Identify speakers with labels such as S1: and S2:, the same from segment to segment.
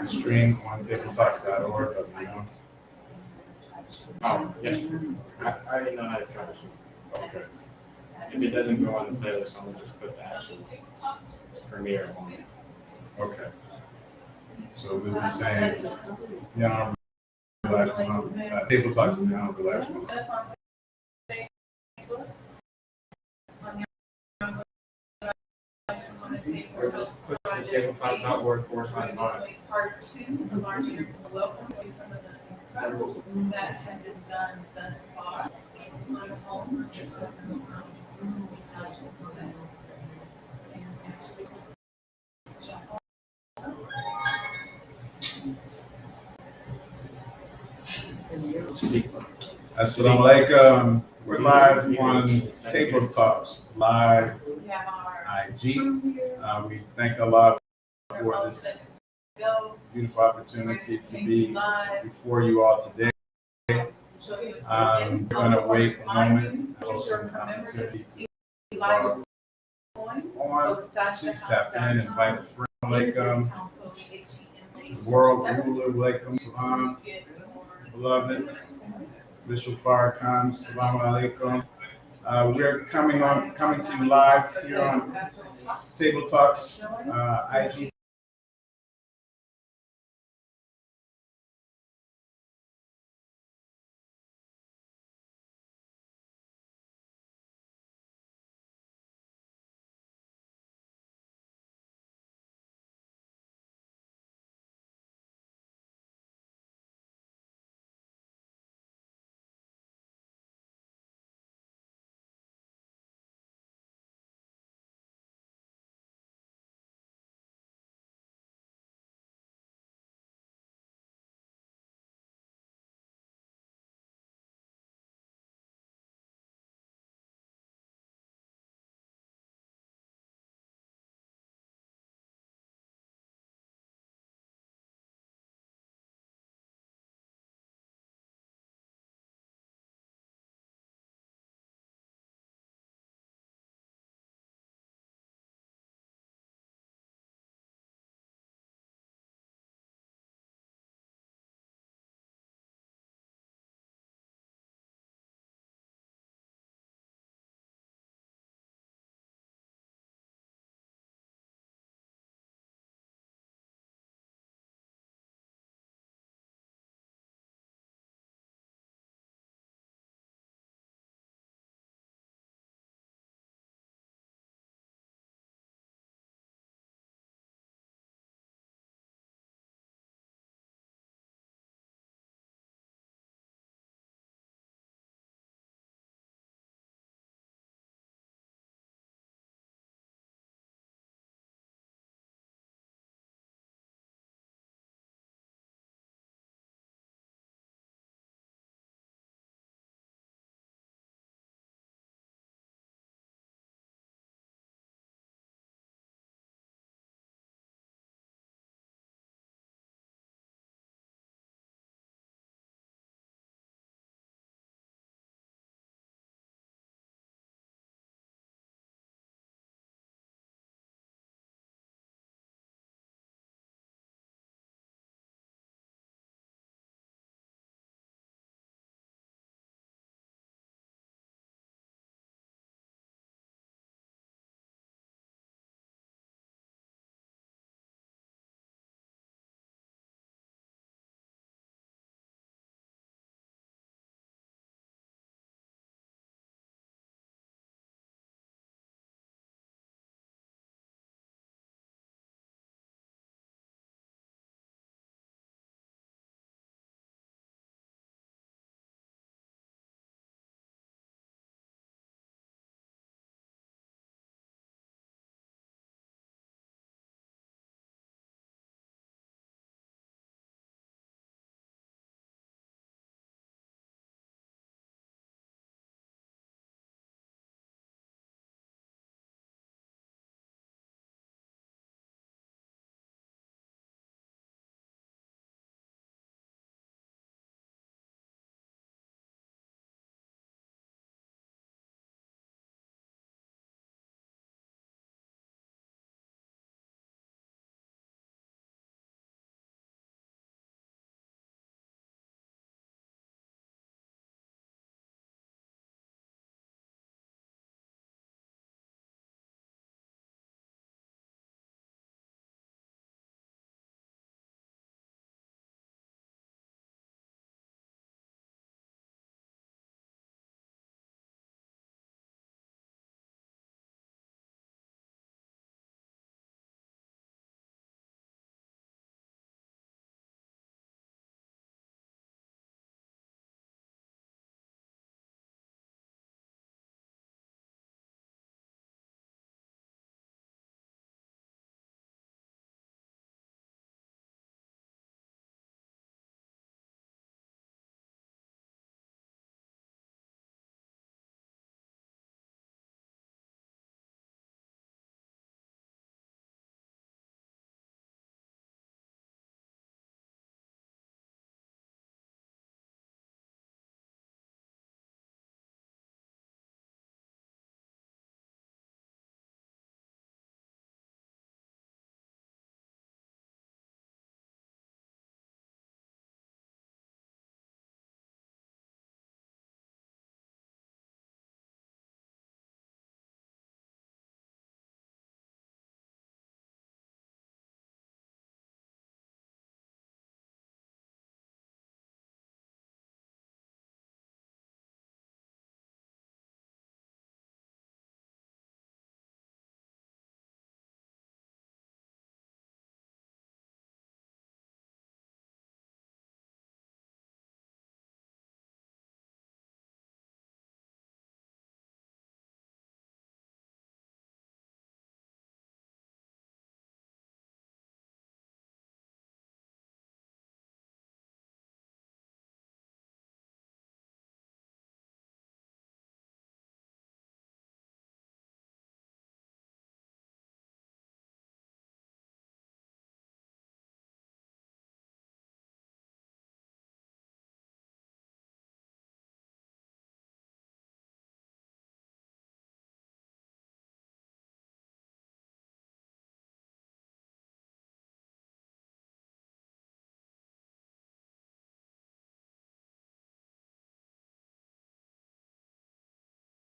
S1: stream on tabletalks.org. You know?
S2: Oh, yes. I already know how to troubleshoot.
S1: Okay.
S2: If it doesn't go on the playlist, I'm gonna just put the actual premiere on it.
S1: Okay. So we were saying, yeah, Black Month, Table Talks is now Black Month.
S3: That's on Facebook.
S2: Put the tabletop.org/on.
S3: Part 2 of our year's welcome to some of the incredible that has been done thus far. On the home, just some
S1: Assalamu alaikum. We're live on Table Talks, live
S3: we have our
S1: IG. We thank Allah for this
S3: go,
S1: beautiful opportunity to be before you all today. We're going to wait a moment for an opportunity to log on. Please tap in, invite a friend. Alaikum. The world ruler, alaikum salam. Beloved, official Farrakhan, salam alaikum. We're coming to you live here on Table Talks IG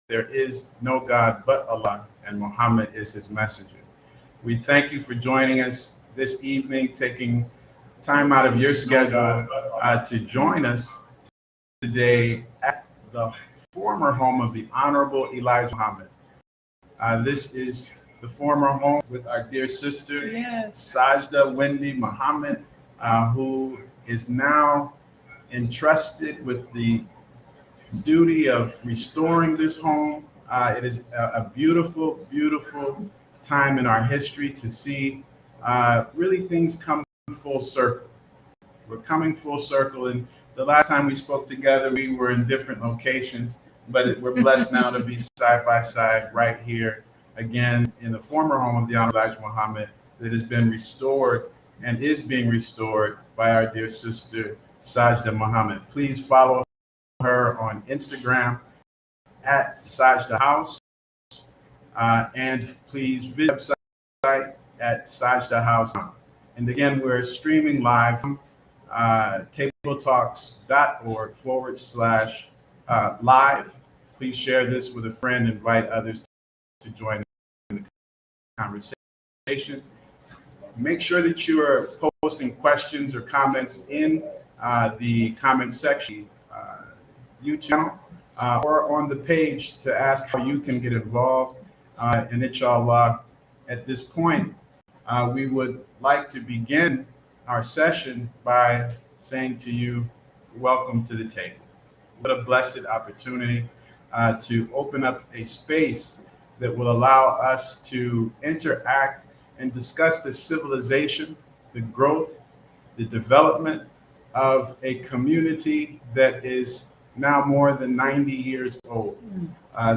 S1: there is no God but Allah, and Muhammad is his messenger. We thank you for joining us this evening, taking time out of your schedule to join us today at the former home of the Honorable Elijah Muhammad. This is the former home with our dear sister, Sajdah Wendy Muhammad, who is now entrusted with the duty of restoring this home. It is a beautiful, beautiful time in our history to see really things come full circle. We're coming full circle, and the last time we spoke together, we were in different locations, but we're blessed now to be side by side right here again in the former home of the Honorable Elijah Muhammad that has been restored and is being restored by our dear sister, Sajdah Muhammad. Please follow her on Instagram at Sajdah House, and please visit the website at Sajdah House. And again, we're streaming live from tabletalks.org/live. Please share this with a friend, invite others to join in the conversation. Make sure that you are posting questions or comments in the comment section, YouTube channel, or on the page to ask how you can get involved. And inshallah, at this point, we would like to begin our session by saying to you, welcome to the table. What a blessed opportunity to open up a space that will allow us to interact and discuss the civilization, the growth, the development of a community that is now more than 90 years old.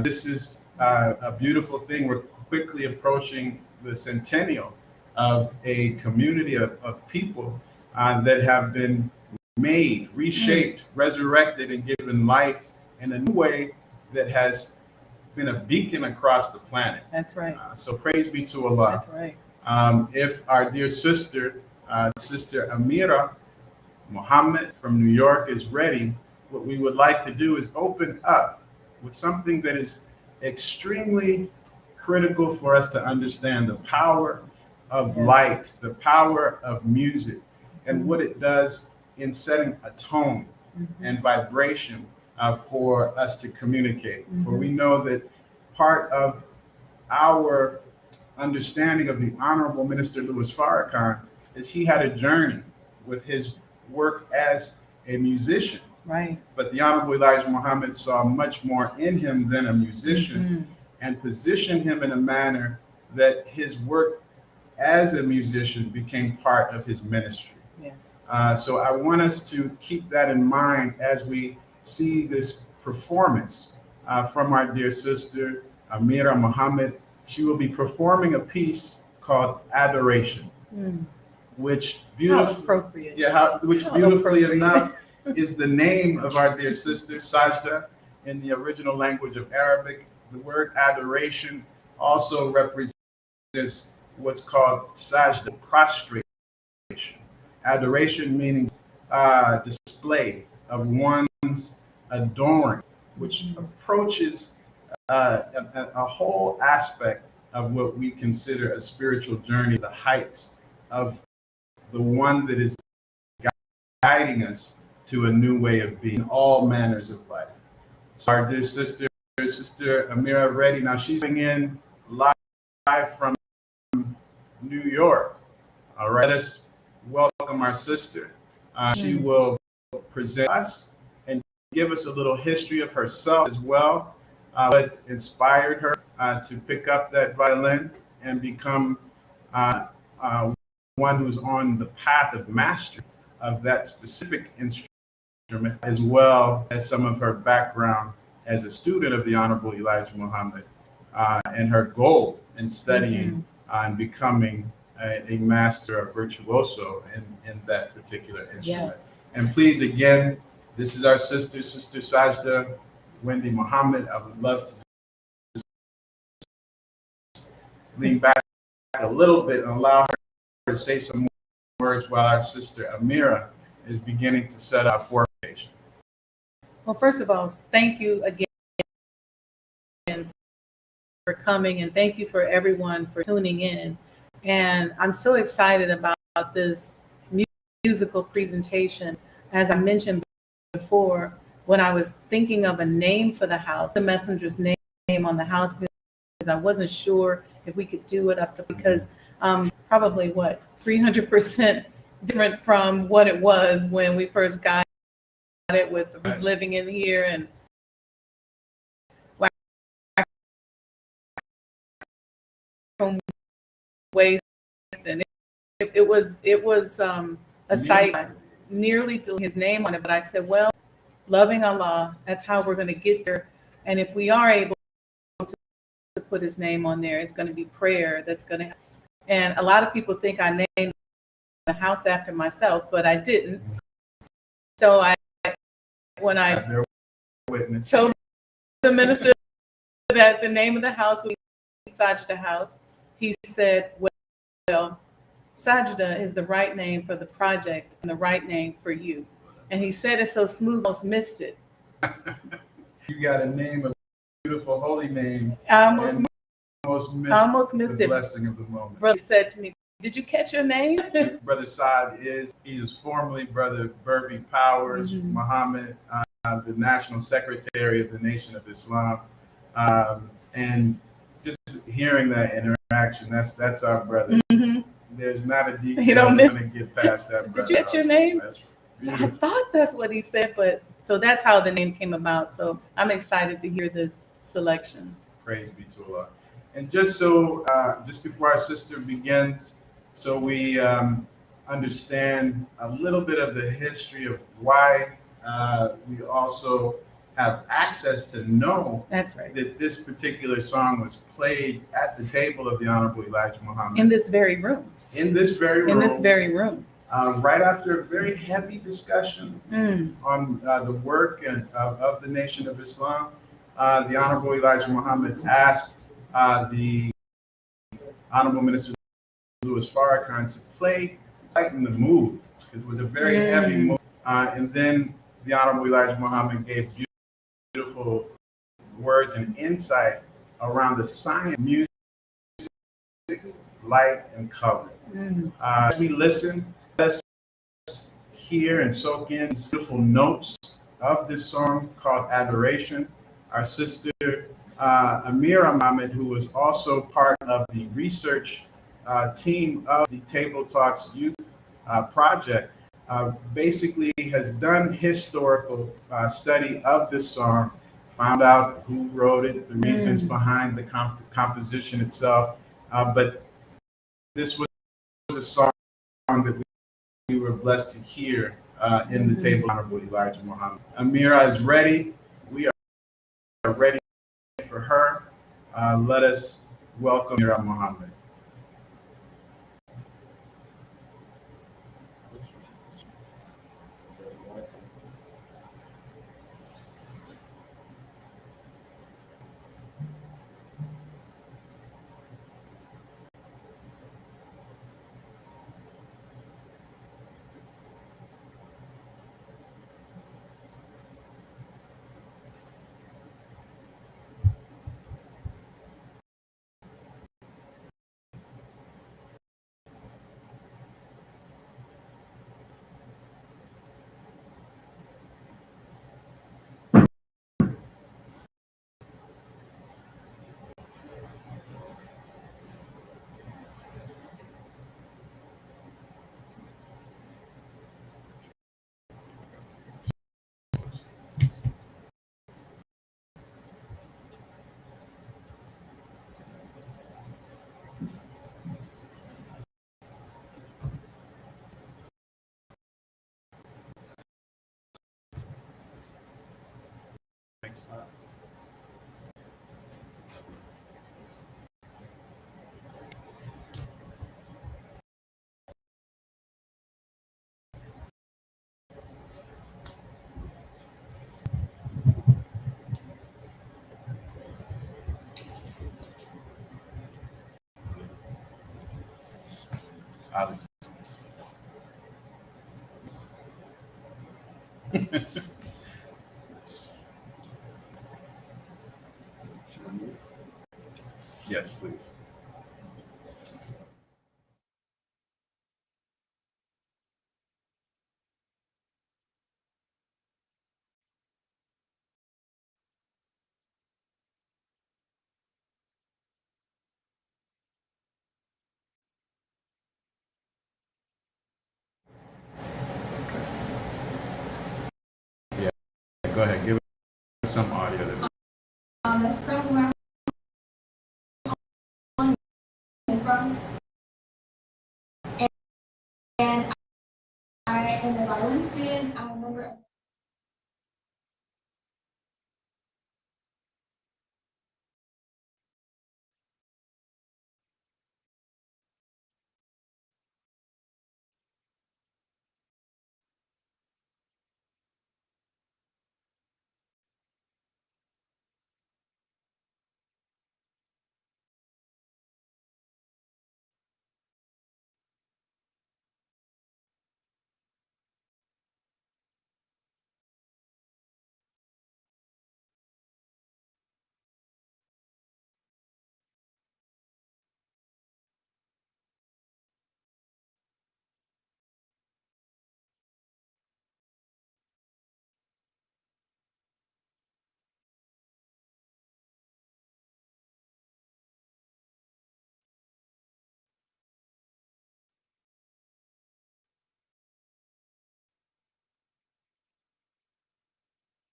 S1: This is a beautiful thing. We're quickly approaching the centennial of a community of people that have been made, reshaped, resurrected, and given life in a new way that has been a beacon across the planet.
S4: That's right.
S1: So praise be to Allah.
S4: That's right.
S1: If our dear sister, Sister Amira Muhammad from New York is ready, what we would like to do is open up with something that is extremely critical for us to understand: the power of light, the power of music, and what it does in setting a tone and vibration for us to communicate. For we know that part of our understanding of the Honorable Minister Louis Farrakhan is he had a journey with his work as a musician.
S4: Right.
S1: But the Honorable Elijah Muhammad saw much more in him than a musician and positioned him in a manner that his work as a musician became part of his ministry.
S4: Yes.
S1: So I want us to keep that in mind as we see this performance from our dear sister, Amira Muhammad. She will be performing a piece called Adoration, which beautifully enough is the name of our dear sister, Sajdah, in the original language of Arabic. The word adoration also represents what's called sajda, prostration. Adoration meaning display of one's adoring, which approaches a whole aspect of what we consider a spiritual journey, the heights of the one that is guiding us to a new way of being, all manners of life. So our dear sister, Sister Amira Reddy, now she's coming in live from New York. All right, let us welcome our sister. She will present us and give us a little history of herself as well, what inspired her to pick up that violin and become one who's on the path of mastery of that specific instrument, as well as some of her background as a student of the Honorable Elijah Muhammad and her goal in studying and becoming a master, a virtuoso in that particular instrument. And please, again, this is our sister, Sister Sajdah Wendy Muhammad. I would love to just lean back a little bit and allow her to say some more words while our sister Amira is beginning to set up formation.
S4: Well, first of all, thank you again
S3: coming, and thank you for everyone for tuning in. And I'm so excited about this musical presentation. As I mentioned before, when I was thinking of a name for the house, the messenger's name on the house, because I wasn't sure if we could do it up to, because probably what, 300% different from what it was when we first got it, with was living in here and from waste, and it was a site nearly to his name on it. But I said, well, loving Allah, that's how we're going to get there. And if we are able to put his name on there, it's going to be prayer that's going to. And a lot of people think I named the house after myself, but I didn't. So when I told the minister that the name of the house was Sajdah House, he said, well, Sajdah is the right name for the project and the right name for you. And he said it so smooth, almost missed it.
S1: You got a name, a beautiful, holy name.
S3: I almost missed
S1: the
S3: it.
S1: Blessing of the moment.
S3: Brother said to me, did you catch your name?
S1: Brother Saad he is formerly Brother Burvey Powers Muhammad, the National Secretary of the Nation of Islam. And just hearing that interaction, that's our brother. There's not a detail that's going to get past that.
S3: Did you get your name? So I thought that's what he said, but so that's how the name came about. So I'm excited to hear this selection.
S1: Praise be to Allah. And just before our sister begins, so we understand a little bit of the history of why we also have access to know
S3: that's right,
S1: that this particular song was played at the table of the Honorable Elijah Muhammad.
S3: In this very room.
S1: In this very room. Right after a very heavy discussion on the work of the Nation of Islam, the Honorable Elijah Muhammad asked the Honorable Minister Louis Farrakhan to lighten the mood, because it was a very heavy mood. And then the Honorable Elijah Muhammad gave beautiful words and insight around the science, music, light, and color. As we listen, let us hear and soak in these beautiful notes of this song called Adoration. Our sister Amira Muhammad, who was also part of the research team of the Table Talks Youth Project, basically has done historical study of this song, found out who wrote it, the reasons behind the composition itself. But this was a song that we were blessed to hear in the Table Honorable Elijah Muhammad. Amira is ready. We are ready for her. Let us welcome Amira Muhammad. Thanks. Yes, please. Yeah, go ahead. Give us some audio there.
S4: That's probably where I'm from. And I am a violin student. I'm a member of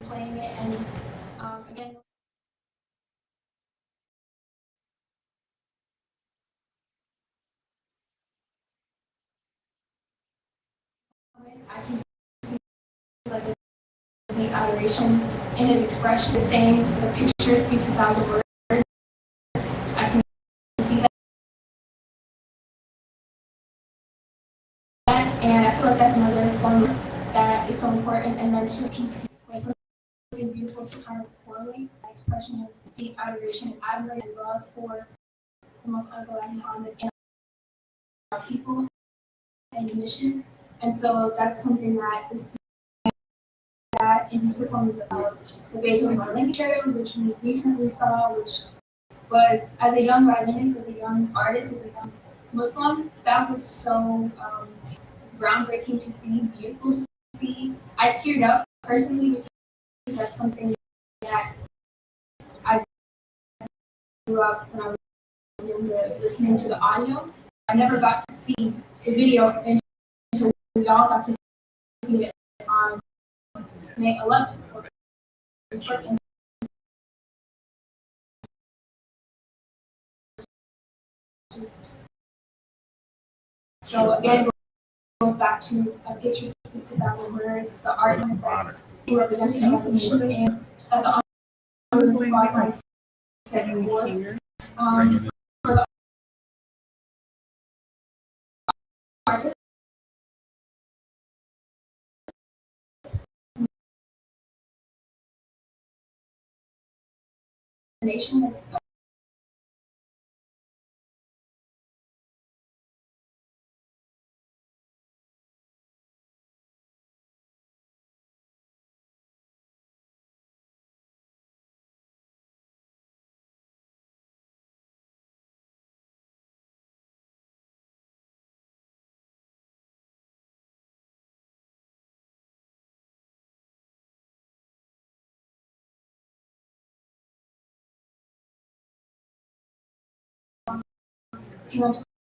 S4: playing it, and again, I can see like the deep adoration in his expression. The saying, "The picture speaks 1,000 words." I can see that, and I feel like that's another form that is so important. And then to peace, where it's something beautiful to kind of correlate that expression of deep adoration and admiration and love for the most underlying Muhammad and our people and mission. And so that's something that is that in his performance of the Beethoven Concerto, which we recently saw, which was as a young violinist, as a young artist, as a young Muslim, that was so groundbreaking to see, beautiful to see. I teared up personally because that's something that I grew up when I was younger listening to the audio. I never got to see the video until we all got to see it on May 11th. So again, it goes back to a picture speaks 1,000 words, the art that's representing the evolution, and that the honor of the spotlight set forth for the artist. The nation is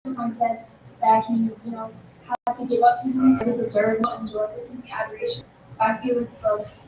S4: sometimes said that he, had to give up his music, just observe, not enjoy. This is the adoration. I feel it's both.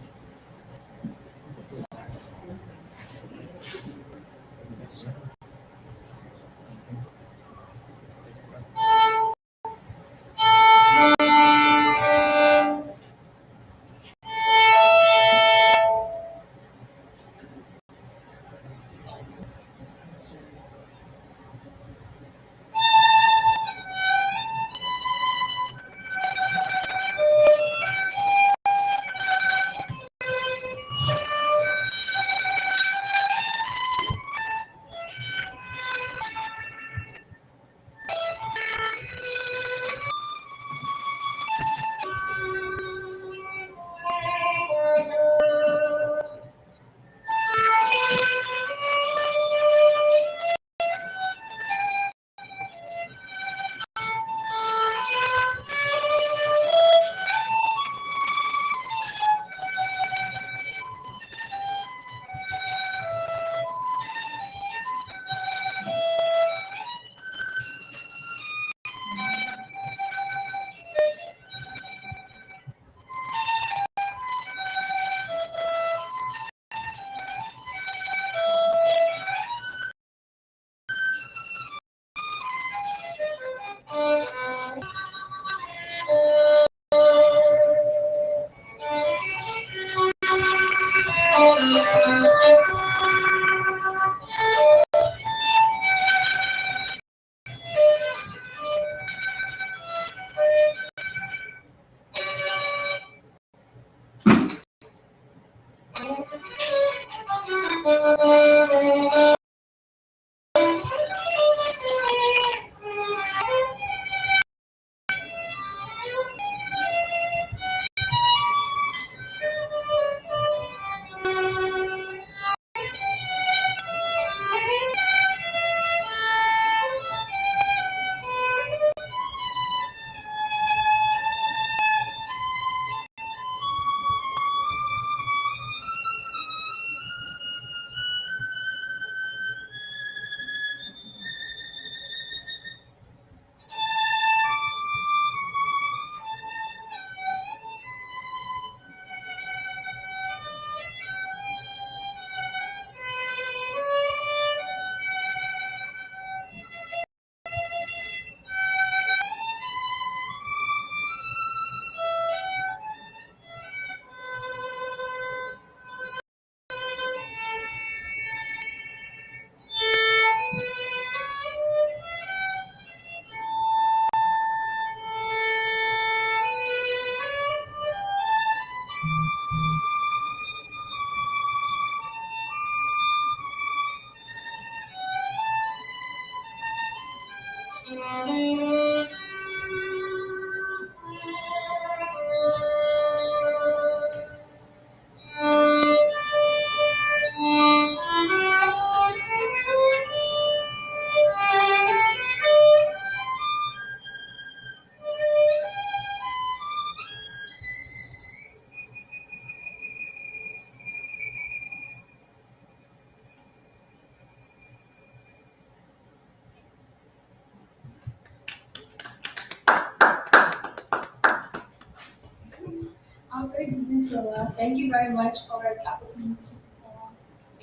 S4: All praise is due to Allah. Thank you very much for the opportunity to perform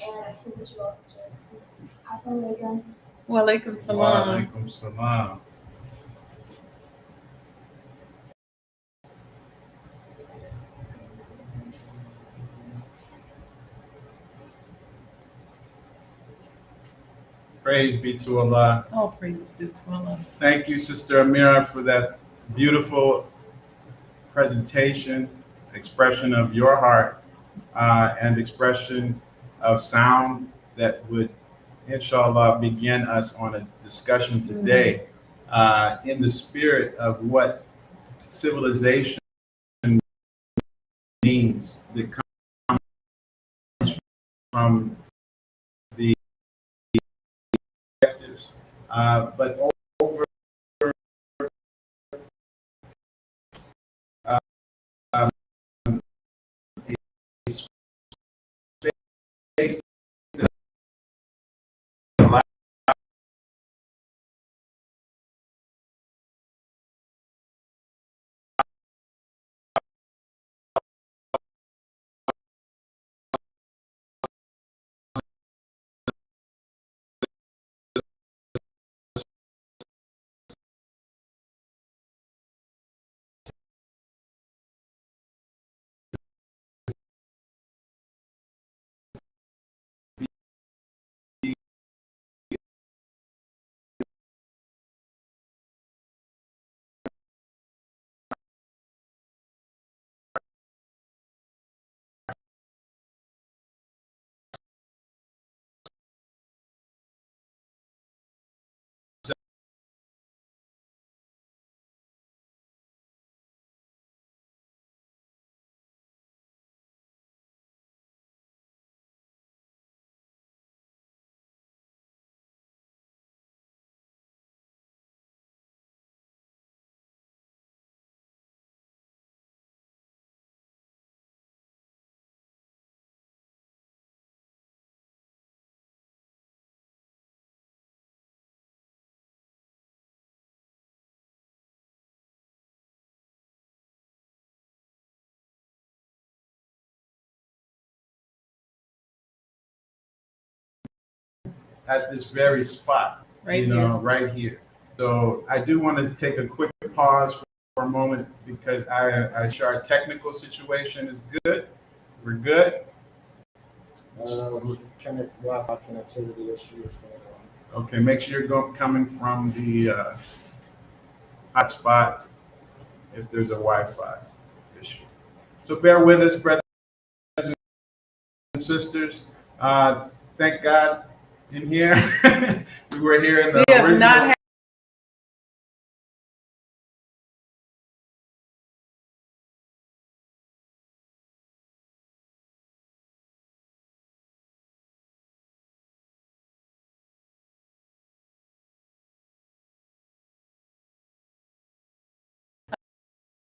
S4: and I feel that you all enjoyed. Assalamu alaikum.
S3: Wa alaikum
S1: Wa
S3: salam.
S1: alaikum salam. Praise be to Allah.
S3: All praises due to Allah.
S1: Thank you, Sister Amira, for that beautiful presentation, expression of your heart, and expression of sound that would, inshallah, begin us on a discussion today in the spirit of what civilization means that comes from the objectives, but over a space that allows at this very spot,
S3: Right
S1: right here. So I do want to take a quick pause for a moment because I sure our technical situation is good. We're good.
S2: Wi-Fi connectivity issues going on.
S1: Okay, make sure you're coming from the hotspot if there's a Wi-Fi issue. So bear with us, brothers and sisters. Thank God in here. We were here in the
S3: We have
S1: original.
S3: not had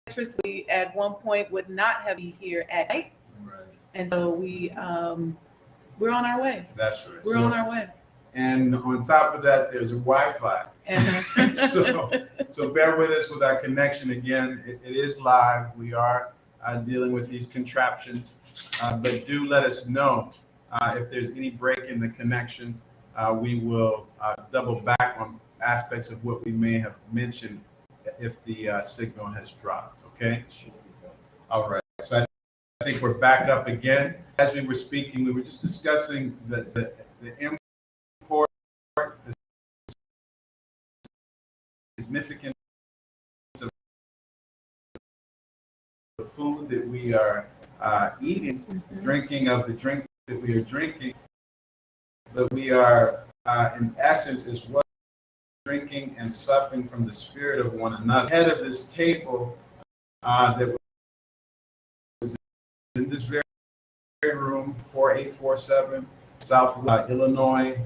S3: electricity at one point would not have been here at night.
S1: Right.
S3: And so we're on our way.
S1: That's right.
S3: We're on our way.
S1: And on top of that, there's a Wi-Fi.
S3: And
S1: So bear with us with our connection again. It is live. We are dealing with these contraptions, but do let us know if there's any break in the connection. We will double back on aspects of what we may have mentioned if the signal has dropped. Okay. All right. So I think we're back up again. As we were speaking, we were just discussing the import, the significance of the food that we are eating, drinking of the drink that we are drinking, but we are in essence as well drinking and supping from the spirit of one another. Head of this table that was in this very room, 4847 South Illinois,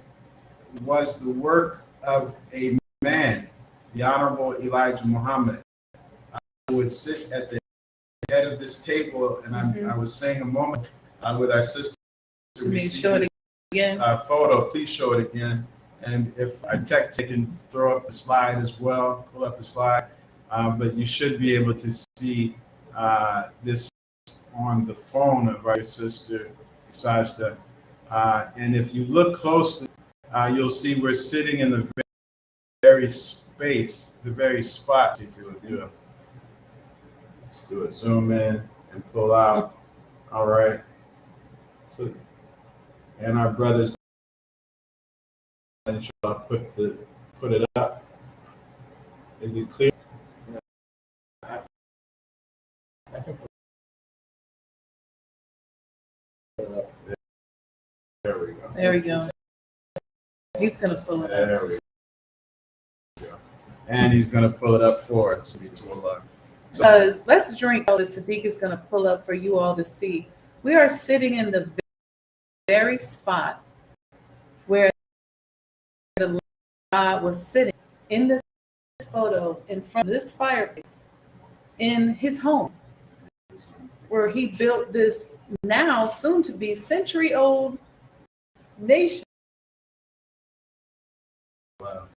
S1: was the work of a man, the Honorable Elijah Muhammad, who would sit at the head of this table. And I was saying a moment with our sister, we see
S3: show it
S1: this
S3: again.
S1: photo. Please show it again. And if our tech can throw up the slide as well, pull up the slide. But you should be able to see this on the phone of our sister Sajdah. And if you look closely, you'll see we're sitting in the very space, the very spot. If you would do it, let's do a zoom in and pull out. All right. So, and our brothers, and I'll put it up. Is it clear?
S2: I think
S1: There we go.
S3: There we go. He's gonna pull it up.
S1: There we go. And he's gonna pull it up for us. So,
S3: Because let's drink. Oh, that Sadiq is gonna pull up for you all to see. We are sitting in the very spot where the God was sitting in this photo in front of this fireplace in his home, where he built this now soon to be century-old nation.
S1: wow.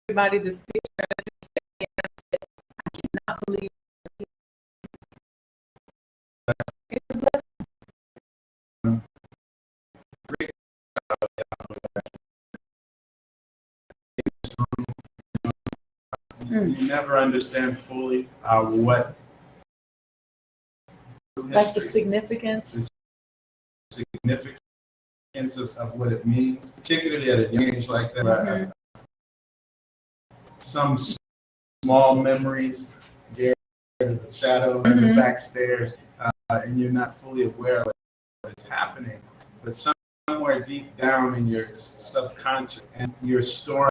S3: Everybody, this picture, I cannot believe it's a blessing.
S1: You never understand fully what
S3: Like the
S1: history,
S3: significance.
S1: the significance of what it means, particularly at a young age like that.
S3: Mhm.
S1: Some small memories, there to the shadow and the
S3: Mhm.
S1: back stairs, and you're not fully aware of what's happening. But somewhere deep down in your subconscious, and you're storing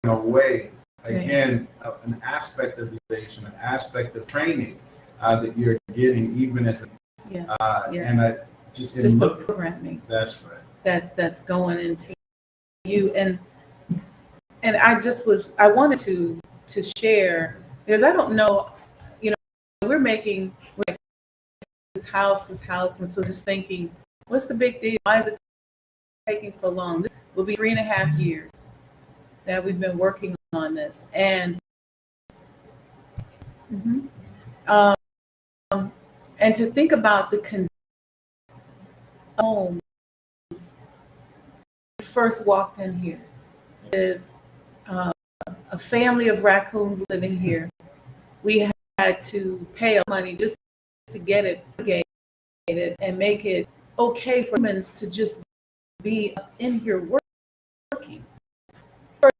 S1: away again an aspect of the station, an aspect of training that you're getting even as a
S3: Yeah. Yes.
S1: and I just
S3: Just the
S1: look.
S3: programming
S1: That's right.
S3: that's going into you. And I wanted to share, because I don't know, we're making this house, and so just thinking, what's the big deal? Why is it taking so long? This will be 3.5 years that we've been working on this, and and to think about the home first walked in here with a family of raccoons living here. We had to pay money just to get it propagated and make it okay for humans to just be in here working, to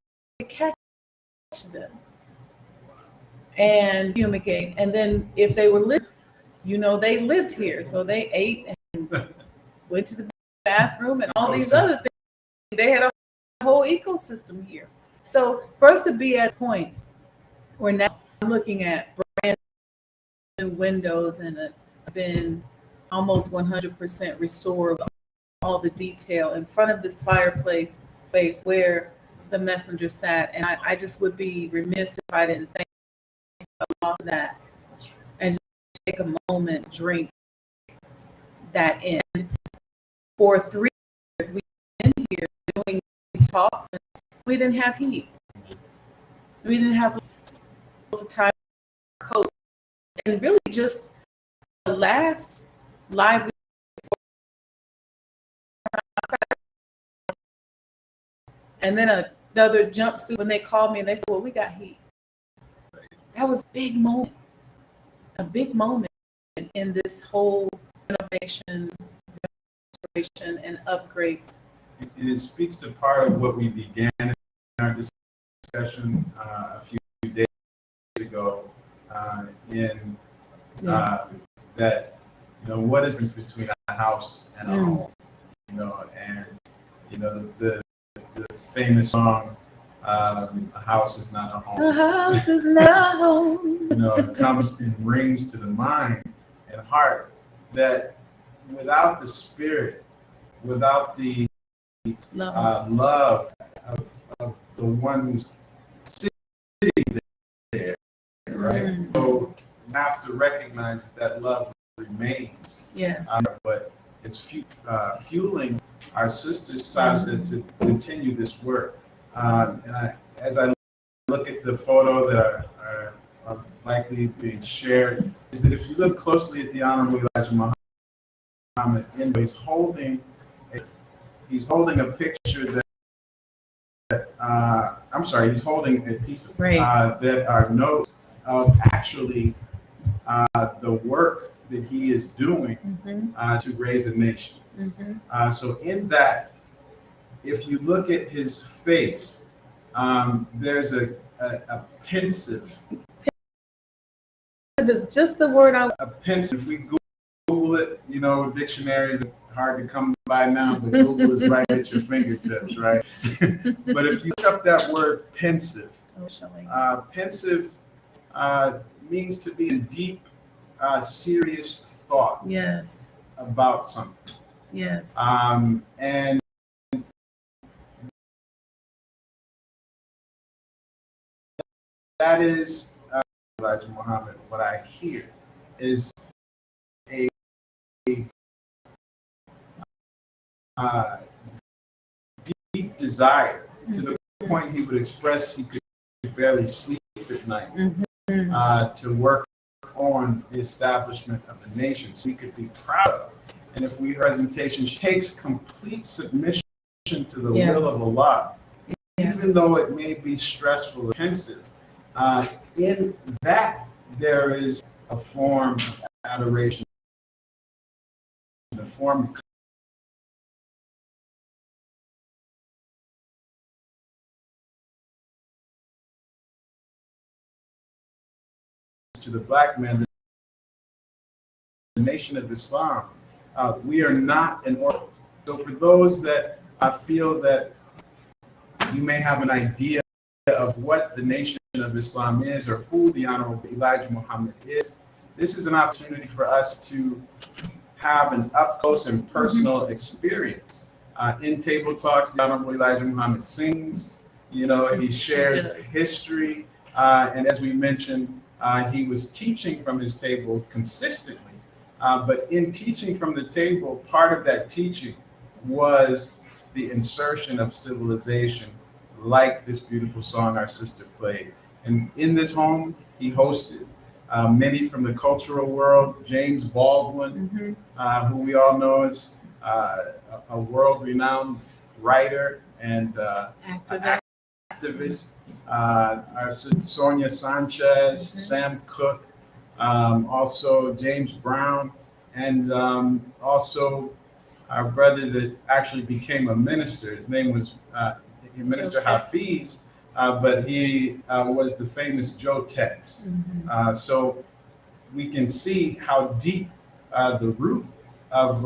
S3: catch them and fumigate. And then if they were they lived here, so they ate and went to the bathroom and all these other things. They had a whole ecosystem here. So for us to be at a point where now I'm looking at brand new windows and I've been almost 100% restored, all the detail in front of this fireplace place where the messenger sat, and I just would be remiss if I didn't thank Allah for that and just take a moment, drink that in. For 3 years, we've been here doing these talks, and we didn't have heat. We didn't have a time coat. And really just the last live and then another jumpsuit when they called me and they said, well, we got heat. That was a big moment in this whole renovation, restoration, and upgrade.
S1: And it speaks to part of what we began in our discussion a few days ago that, what is the difference between a house and a home? The famous song, a house is not a home.
S3: A house is not a home.
S1: It comes and rings to the mind and heart that without the spirit, without the love of the one who's sitting there, right? So you have to recognize that love remains.
S3: Yes.
S1: But it's fueling our sister Sajdah to continue this work. As I look at the photo that are likely being shared, is that if you look closely at the Honorable Elijah Muhammad, he's holding a picture he's holding a piece of that are notes of actually the work that he is doing to raise a nation. So in that, if you look at his face, there's a pensive.
S3: It's just the word
S1: a pensive. If we Google it, dictionaries are hard to come by now, but Google is right at your fingertips, right? But if you look up that word pensive, pensive means to be in deep, serious thought.
S3: Yes.
S1: About something.
S3: Yes.
S1: And that is Elijah Muhammad. What I hear is a deep desire to the point he would express he could barely sleep at night to work on the establishment of the nation so we could be proud of. And if we presentation takes complete submission to the will of Allah, even though it may be stressful or pensive, in that there is a form of adoration, the form of to the black man, the nation of Islam. We are not an order. So for those that feel that you may have an idea of what the nation of Islam is or who the Honorable Elijah Muhammad is, this is an opportunity for us to have an up-close and personal experience. In Table Talks, the Honorable Elijah Muhammad sings, he shares history, and as we mentioned, he was teaching from his table consistently. But in teaching from the table, part of that teaching was the insertion of civilization, like this beautiful song our sister played. And in this home, he hosted many from the cultural world. James Baldwin, who we all know as a world-renowned writer and activist. Our sister Sonia Sanchez, Sam Cooke, also James Brown, and also our brother that actually became a minister. His name was Minister Hafiz, but he was the famous Joe Tex. So we can see how deep the root of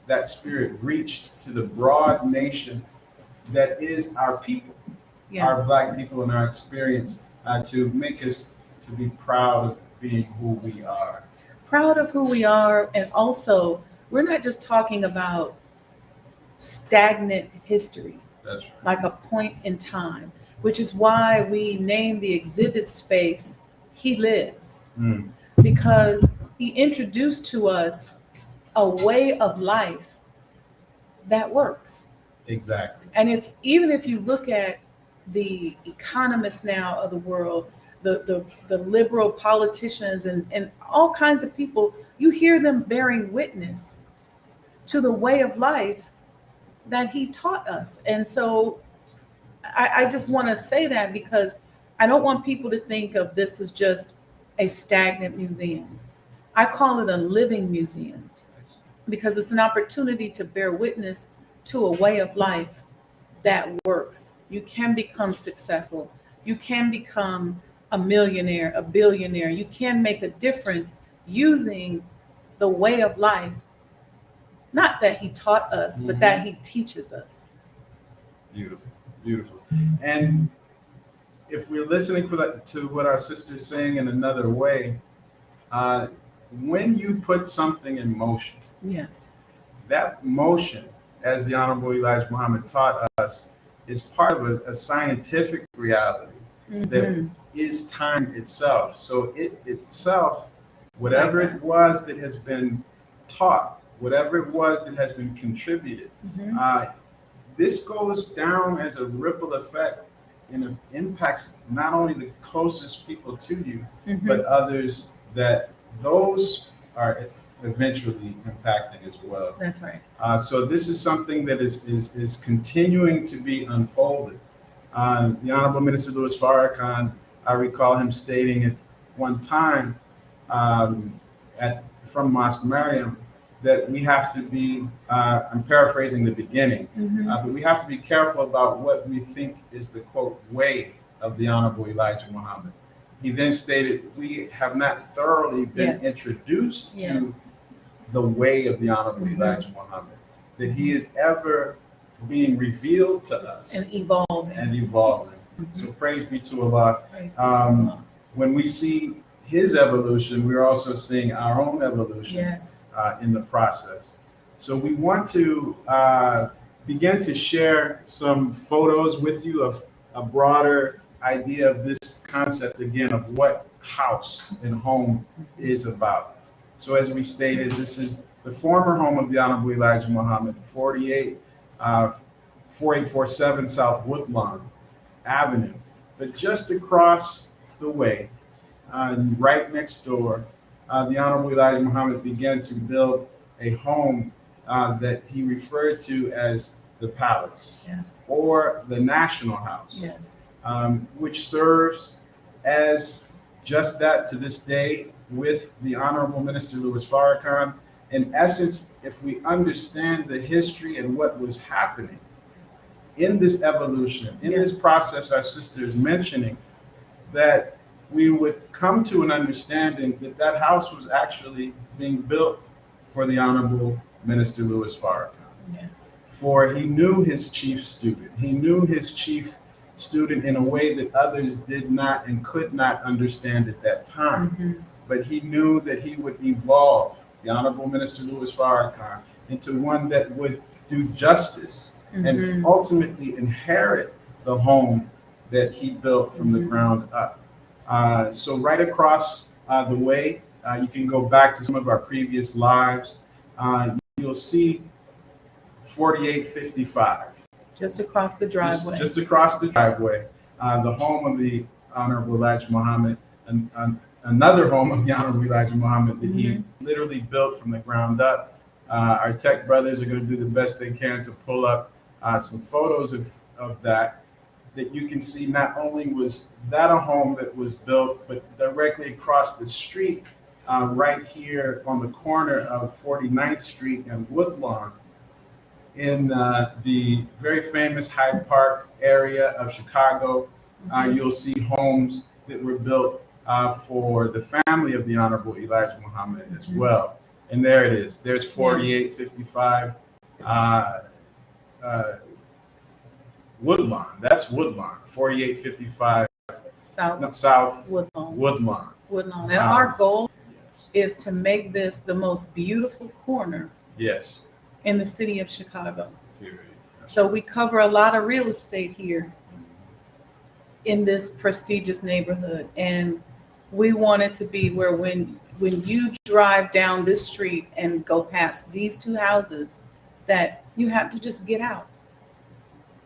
S1: that spirit reached to the broad nation that is our people, our black people, and our experience to make us to be proud of being who we are.
S3: Proud of who we are, and also we're not just talking about stagnant history.
S1: That's right.
S3: Like a point in time, which is why we name the exhibit space He Lives, because he introduced to us a way of life that works.
S1: Exactly.
S3: And even if you look at the economists now of the world, the liberal politicians and all kinds of people, you hear them bearing witness to the way of life that he taught us. And so I just want to say that because I don't want people to think of this as just a stagnant museum. I call it a living museum because it's an opportunity to bear witness to a way of life that works. You can become successful. You can become a millionaire, a billionaire. You can make a difference using the way of life, not that he taught us, but that he teaches us.
S1: Beautiful, beautiful. And if we're listening to what our sister's saying in another way, when you put something in motion, that motion, as the Honorable Elijah Muhammad taught us, is part of a scientific reality that is time itself. So it itself, whatever it was that has been taught whatever it was that has been contributed. This goes down as a ripple effect and it impacts not only the closest people to you, but others that those are eventually impacting as well.
S3: That's right.
S1: So this is something that is continuing to be unfolded. The Honorable Minister Louis Farrakhan, I recall him stating at one time from Mosque Mariam that we have to be, I'm paraphrasing the beginning, but we have to be careful about what we think is the quote way of the Honorable Elijah Muhammad. He then stated, we have not thoroughly been introduced to the way of the Honorable Elijah Muhammad, that he is ever being revealed to us
S3: and evolving.
S1: So praise be to Allah. When we see his evolution, we're also seeing our own evolution in the process. So we want to begin to share some photos with you of a broader idea of this concept again of what house and home is about. So as we stated, this is the former home of the Honorable Elijah Muhammad, 4847 South Woodlawn Avenue. But just across the way, right next door, the Honorable Elijah Muhammad began to build a home that he referred to as the Palace or the National House, which serves as just that to this day with the Honorable Minister Louis Farrakhan. In essence, if we understand the history and what was happening in this evolution, in this process our sister is mentioning, that we would come to an understanding that that house was actually being built for the Honorable Minister Louis Farrakhan. For he knew his chief student. He knew his chief student in a way that others did not and could not understand at that time. But he knew that he would evolve the Honorable Minister Louis Farrakhan into one that would do justice and ultimately inherit the home that he built from the ground up. So right across the way, you can go back to some of our previous lives. You'll see 4855.
S3: Just across the driveway.
S1: Just across the driveway, the home of the Honorable Elijah Muhammad, and another home of the Honorable Elijah Muhammad that he literally built from the ground up. Our tech brothers are going to do the best they can to pull up some photos of that you can see. Not only was that a home that was built, but directly across the street, right here on the corner of 49th Street and Woodlawn, in the very famous Hyde Park area of Chicago, you'll see homes that were built for the family of the Honorable Elijah Muhammad as well. And there it is. There's 4855 Woodlawn. That's Woodlawn. 4855 South Woodlawn.
S3: And our goal is to make this the most beautiful corner in the city of Chicago. So we cover a lot of real estate here in this prestigious neighborhood, and we want it to be where when you drive down this street and go past these two houses, that you have to just get out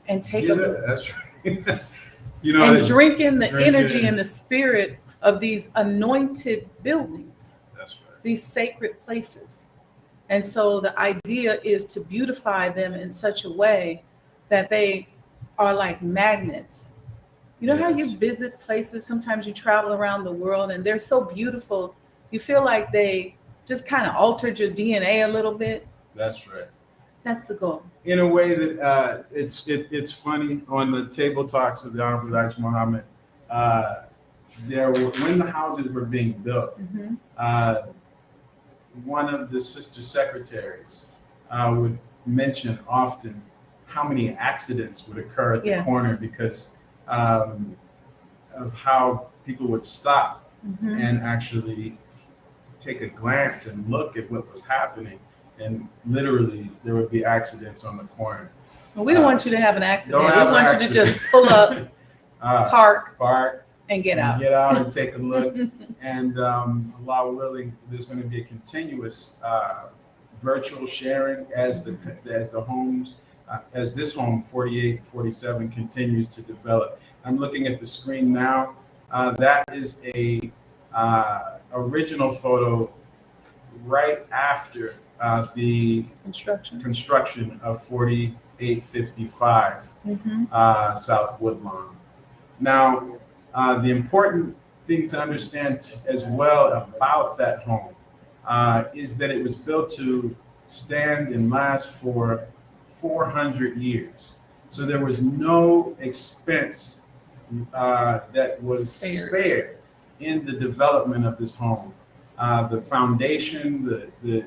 S3: and take a look.
S1: That's right.
S3: And drink in the energy and the spirit of these anointed buildings.
S1: That's right.
S3: These sacred places. And so the idea is to beautify them in such a way that they are like magnets. You know how you visit places, sometimes you travel around the world and they're so beautiful, you feel like they just kind of altered your DNA a little bit.
S1: That's right.
S3: That's the goal.
S1: In a way that it's funny, on the table talks of the Honorable Elijah Muhammad, when the houses were being built, one of the sister secretaries would mention often how many accidents would occur at the corner because of how people would stop and actually take a glance and look at what was happening. And literally, there would be accidents on the corner.
S3: Well, we don't want you to have an accident. We want you to just pull up, park, and get out.
S1: Get out and take a look. And Allah willing, there's going to be a continuous virtual sharing as the homes, as this home 4847 continues to develop. I'm looking at the screen now. That is a original photo right after the construction of 4855 South Woodlawn. Now, the important thing to understand as well about that home is that it was built to stand and last for 400 years. So there was no expense that was spared in the development of this home. The foundation, the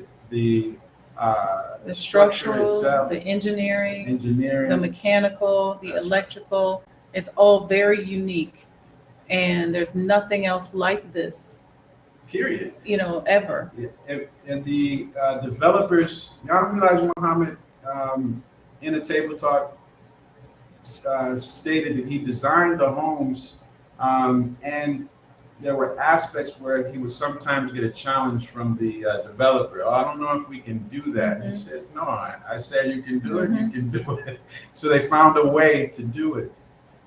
S1: structure itself,
S3: the engineering,
S1: engineering,
S3: the mechanical, the electrical, it's all very unique. And there's nothing else like this,
S1: period.
S3: Ever.
S1: And the developers, Honorable Elijah Muhammad, in a table talk, stated that he designed the homes, and there were aspects where he would sometimes get a challenge from the developer. Oh, I don't know if we can do that. And he says, no, I said you can do it, you can do it. So they found a way to do it,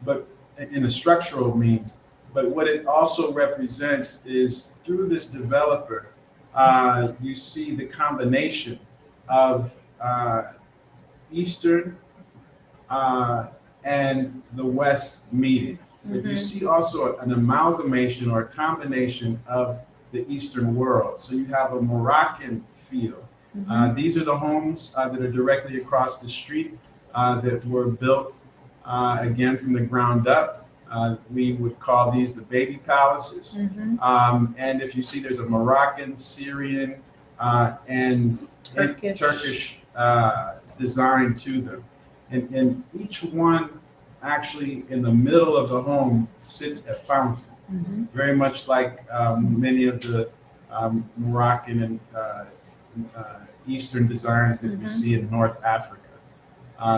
S1: but in a structural means. But what it also represents is through this developer, you see the combination of Eastern and the West meeting. But you see also an amalgamation or a combination of the Eastern world. So you have a Moroccan feel. These are the homes that are directly across the street that were built, again, from the ground up. We would call these the baby palaces. And if you see, there's a Moroccan, Syrian, and Turkish design to them. And each one, actually, in the middle of the home sits a fountain, very much like many of the Moroccan and Eastern designs that we see in North Africa.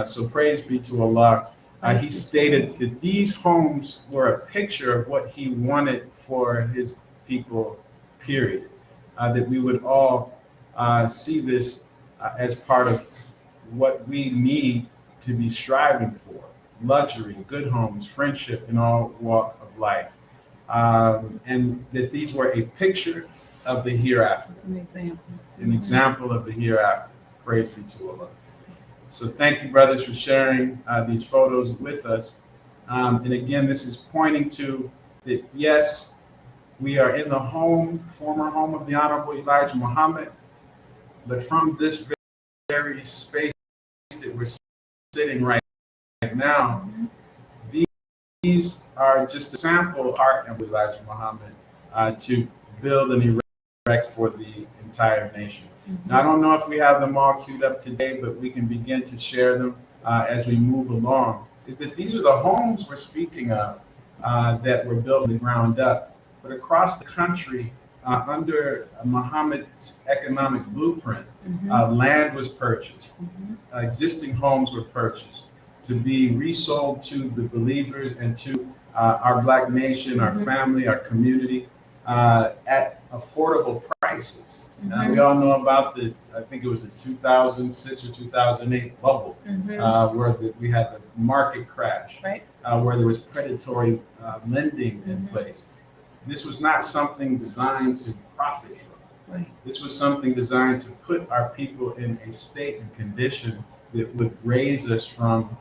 S1: So praise be to Allah. He stated that these homes were a picture of what he wanted for his people, period. That we would all see this as part of what we need to be striving for: luxury, good homes, friendship in all walk of life. And that these were a picture of the hereafter.
S3: It's an example.
S1: An example of the hereafter. Praise be to Allah. So thank you, brothers, for sharing these photos with us. And again, this is pointing to that, yes, we are in the former home of the Honorable Elijah Muhammad, but from this very space that we're sitting right now, these are just a sample art of Elijah Muhammad to build and erect for the entire nation. Now, I don't know if we have them all queued up today, but we can begin to share them as we move along. Is that these are the homes we're speaking of that were built from the ground up, but across the country, under Muhammad's economic blueprint, land was purchased, existing homes were purchased to be resold to the believers and to our Black nation, our family, our community at affordable prices. We all know about I think it was the 2006 or 2008 bubble, where we had the market crash, where there was predatory lending in place. This was not something designed to profit from. This was something designed to put our people in a state and condition that would raise us from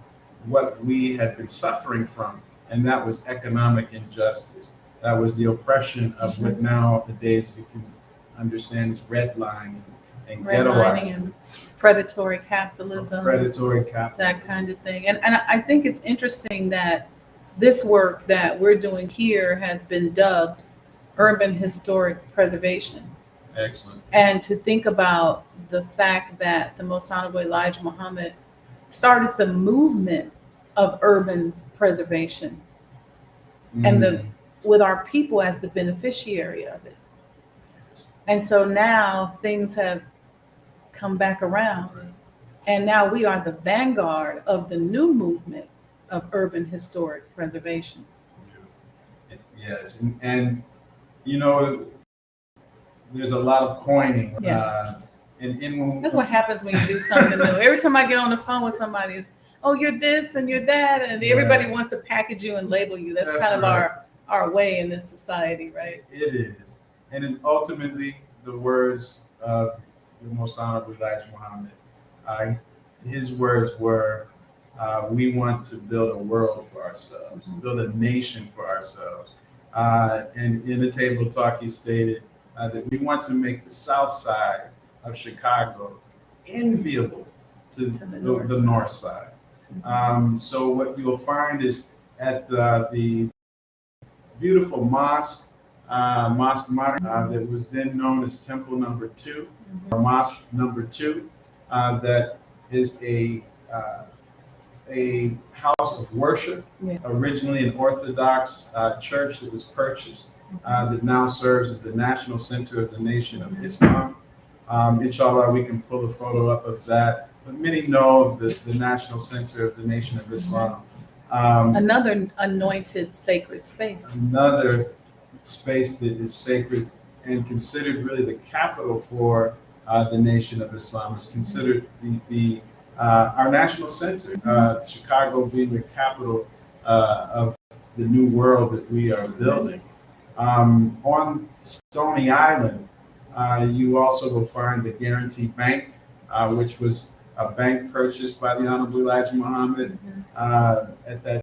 S1: what we had been suffering from, and that was economic injustice. That was the oppression of what nowadays we can understand as redlining and ghettoizing.
S3: And predatory capitalism. That kind of thing. And I think it's interesting that this work that we're doing here has been dubbed urban historic preservation.
S1: Excellent.
S3: And to think about the fact that the Most Honorable Elijah Muhammad started the movement of urban preservation and with our people as the beneficiary of it. And so now things have come back around, and now we are the vanguard of the new movement of urban historic preservation.
S1: Yes, and there's a lot of coining and
S3: That's what happens when you do something new. Every time I get on the phone with somebody, it's, oh, you're this and you're that, and everybody
S1: Right.
S3: wants to package you and label you. That's
S1: That's
S3: kind of
S1: right.
S3: our way in this society, right?
S1: It is. And then ultimately, the words of the Most Honorable Elijah Muhammad, uh, his words were, we want to build a world for ourselves, build a nation for ourselves. And in the table talk, he stated that we want to make the south side of Chicago enviable to the north side. So what you'll find is at the beautiful mosque, Mosque Modern, that was then known as Temple Number 2, or Mosque Number 2, that is a house of worship,
S3: Yes.
S1: originally an Orthodox church that was purchased, that now serves as the national center of the Nation of Islam. Inshallah, we can pull a photo up of that. But many know of the national center of the Nation of Islam.
S3: Another anointed sacred space.
S1: Another space that is sacred and considered really the capital for the Nation of Islam. Is considered our national center, Chicago being the capital of the new world that we are building. On Stony Island, you also will find the Guarantee Bank, which was a bank purchased by the Honorable Elijah Muhammad at that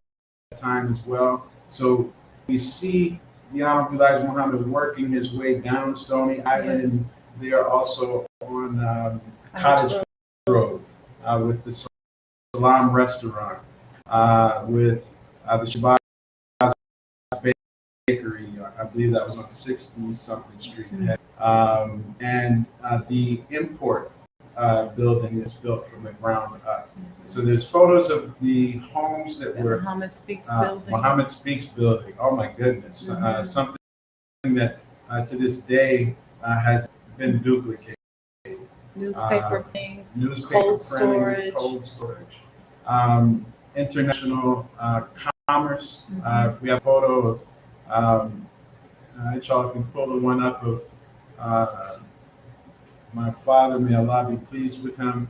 S1: time as well. So we see the Honorable Elijah Muhammad working his way down Stony Island,
S3: Yes.
S1: and they are also on Cottage Grove with the Salam Restaurant, with the Shabazz Bakery. I believe that was on 60-something Street. And the import building is built from the ground up. So there's photos of the homes that were
S3: Muhammad Speaks building.
S1: Muhammad Speaks building. Oh my goodness, something that to this day has been duplicated.
S3: Newspaper printing,
S1: Newspaper
S3: cold
S1: printing,
S3: storage.
S1: cold storage, international commerce. If we have a photo of, inshallah, if we pull the one up of my father, may Allah be pleased with him,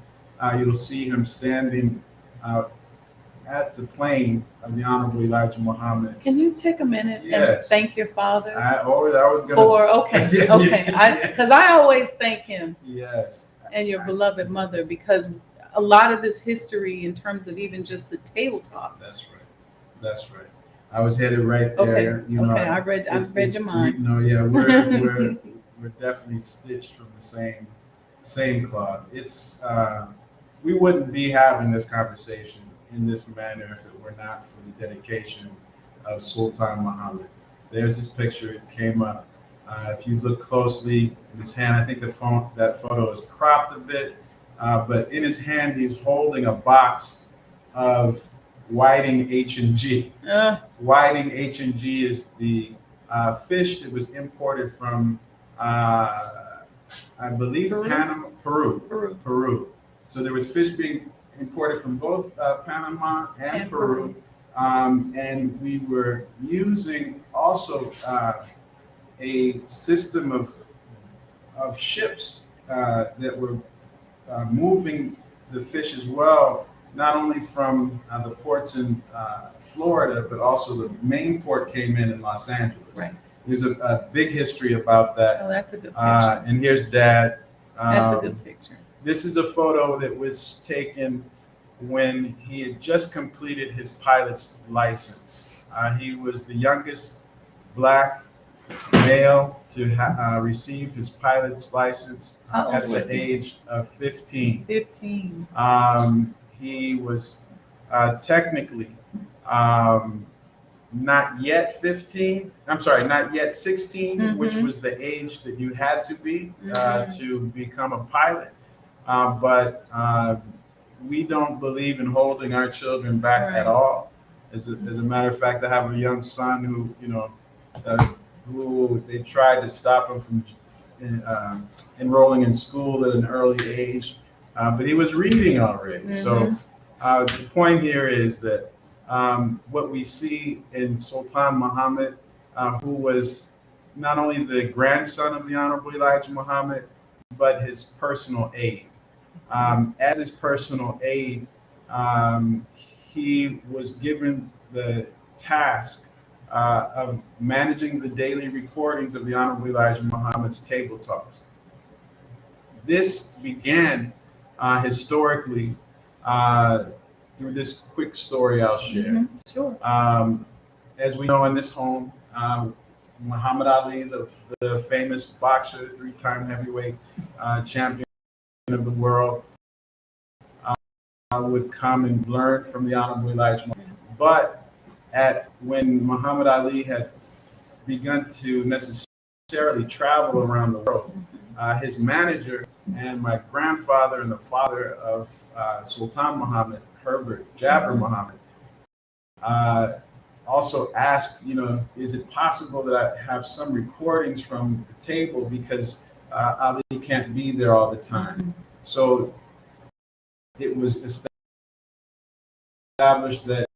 S1: you'll see him standing at the plane of the Honorable Elijah Muhammad.
S3: Can you take a minute and
S1: Yes.
S3: thank your father
S1: I was gonna
S3: for, okay,
S1: Yes.
S3: because I always thank him
S1: Yes.
S3: and your beloved mother, because a lot of this history in terms of even just the table talks.
S1: That's right. That's right. I was headed right there.
S3: Okay. I've read your mind.
S1: No, yeah, we're definitely stitched from the same cloth. It's we wouldn't be having this conversation in this manner if it were not for the dedication of Sultan Muhammad. There's this picture. It came up. If you look closely in his hand, I think that photo is cropped a bit, but in his hand he's holding a box of whiting H&G. Whiting H&G is the fish that was imported from, I believe, Peru. So there was fish being imported from both Panama and Peru. And we were using also a system of ships that were moving the fish as well, not only from the ports in Florida, but also the main port came in Los Angeles.
S3: Right.
S1: There's a big history about that.
S3: Oh, that's a good picture.
S1: And here's Dad.
S3: That's a good picture.
S1: This is a photo that was taken when he had just completed his pilot's license. He was the youngest black male to receive his pilot's license at the age of 15.
S3: 15.
S1: He was technically not yet 15. I'm sorry, not yet 16, which was the age that you had to be to become a pilot. But we don't believe in holding our children back at all. As a matter of fact, I have a young son who, who they tried to stop him from enrolling in school at an early age, but he was reading already. So the point here is that what we see in Sultan Muhammad, who was not only the grandson of the Honorable Elijah Muhammad, but his personal aide. As his personal aide, he was given the task of managing the daily recordings of the Honorable Elijah Muhammad's table talks. This began historically through this quick story I'll share.
S3: Sure.
S1: As we know in this home, Muhammad Ali, the famous boxer, 3-time heavyweight champion of the world, would come and learn from the Honorable Elijah Muhammad. But when Muhammad Ali had begun to necessarily travel around the world, his manager and my grandfather and the father of Sultan Muhammad, Herbert Jabir Muhammad, also asked, is it possible that I have some recordings from the table, because Ali can't be there all the time. So it was established that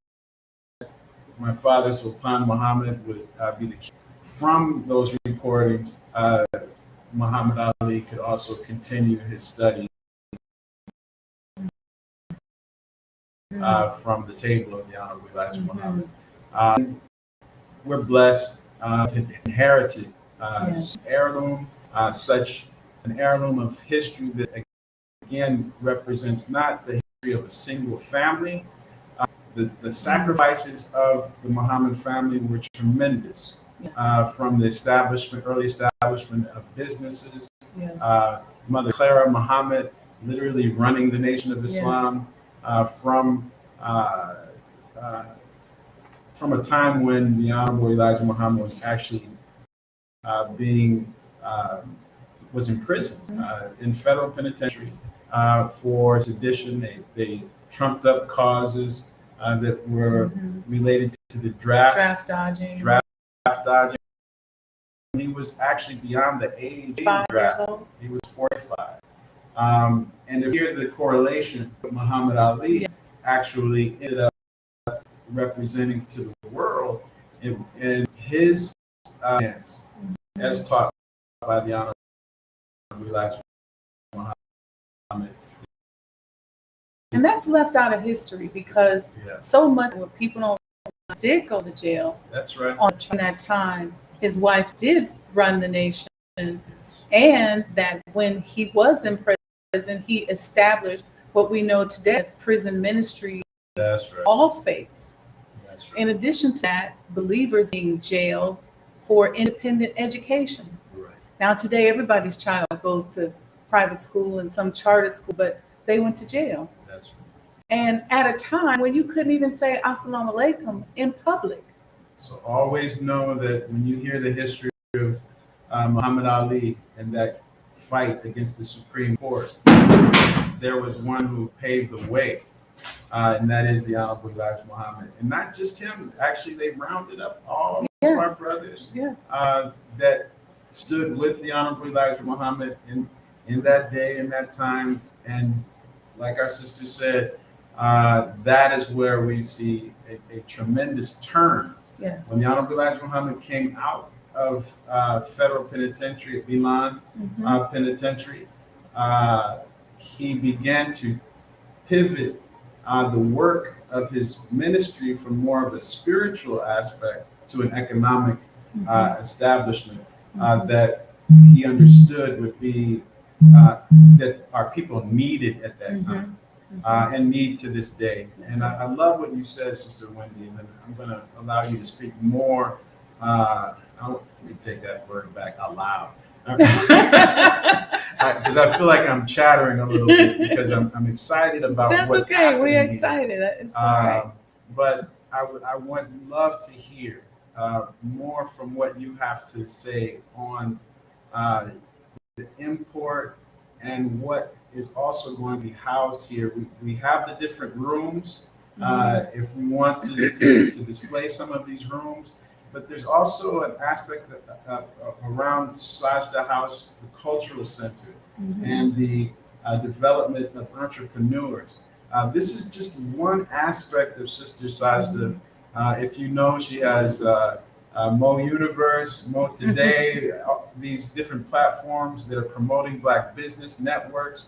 S1: my father, Sultan Muhammad, would be the key. From those recordings, Muhammad Ali could also continue his study from the table of the Honorable Elijah Muhammad. We're blessed to inherit heirloom, such an heirloom of history that again represents not the history of a single family. The sacrifices of the Muhammad family were tremendous. From the early establishment of businesses, Mother Clara Muhammad literally running the Nation of Islam, from a time when the Honorable Elijah Muhammad was actually was imprisoned in federal penitentiary for sedition. They trumped up causes that were related to the draft dodging. He was actually beyond the age of 5 years old. He was 45. And if you hear the correlation, Muhammad Ali actually ended up representing to the world in his hands, as taught by the Honorable Elijah Muhammad.
S3: And that's left out of history, because so much of people did go to jail.
S1: That's right.
S3: On that time, his wife did run the nation, and that when he was in prison, he established what we know today as prison ministries.
S1: That's right.
S3: All faiths.
S1: That's right.
S3: In addition to that, believers being jailed for independent education.
S1: Right.
S3: Now today, everybody's child goes to private school and some charter school, but they went to jail.
S1: That's right.
S3: And at a time when you couldn't even say Assalamu alaikum in public.
S1: So always know that when you hear the history of Muhammad Ali and that fight against the Supreme Court, there was one who paved the way, and that is the Honorable Elijah Muhammad. And not just him, actually they rounded up all of our brothers that stood with the Honorable Elijah Muhammad in that day, in that time. And like our sister said, that is where we see a tremendous turn. When the Honorable Elijah Muhammad came out of federal penitentiary at Milan Penitentiary, he began to pivot the work of his ministry from more of a spiritual aspect to an economic establishment that he understood would be that our people needed at that time. And need to this day. And I love what you said, Sister Wendy, and I'm going to allow you to speak more. Let me take that word back, aloud. Because I feel like I'm chattering a little bit because I'm excited about what's happening.
S3: We're excited. It's all right.
S1: But I would love to hear more from what you have to say on the import and what is also going to be housed here. We have the different rooms if we want to display some of these rooms, but there's also an aspect around Sajdah House, the cultural center, and the development of entrepreneurs. This is just one aspect of Sister Sajdah. If you know, she has Mo Universe, Mo Today, these different platforms that are promoting Black business networks.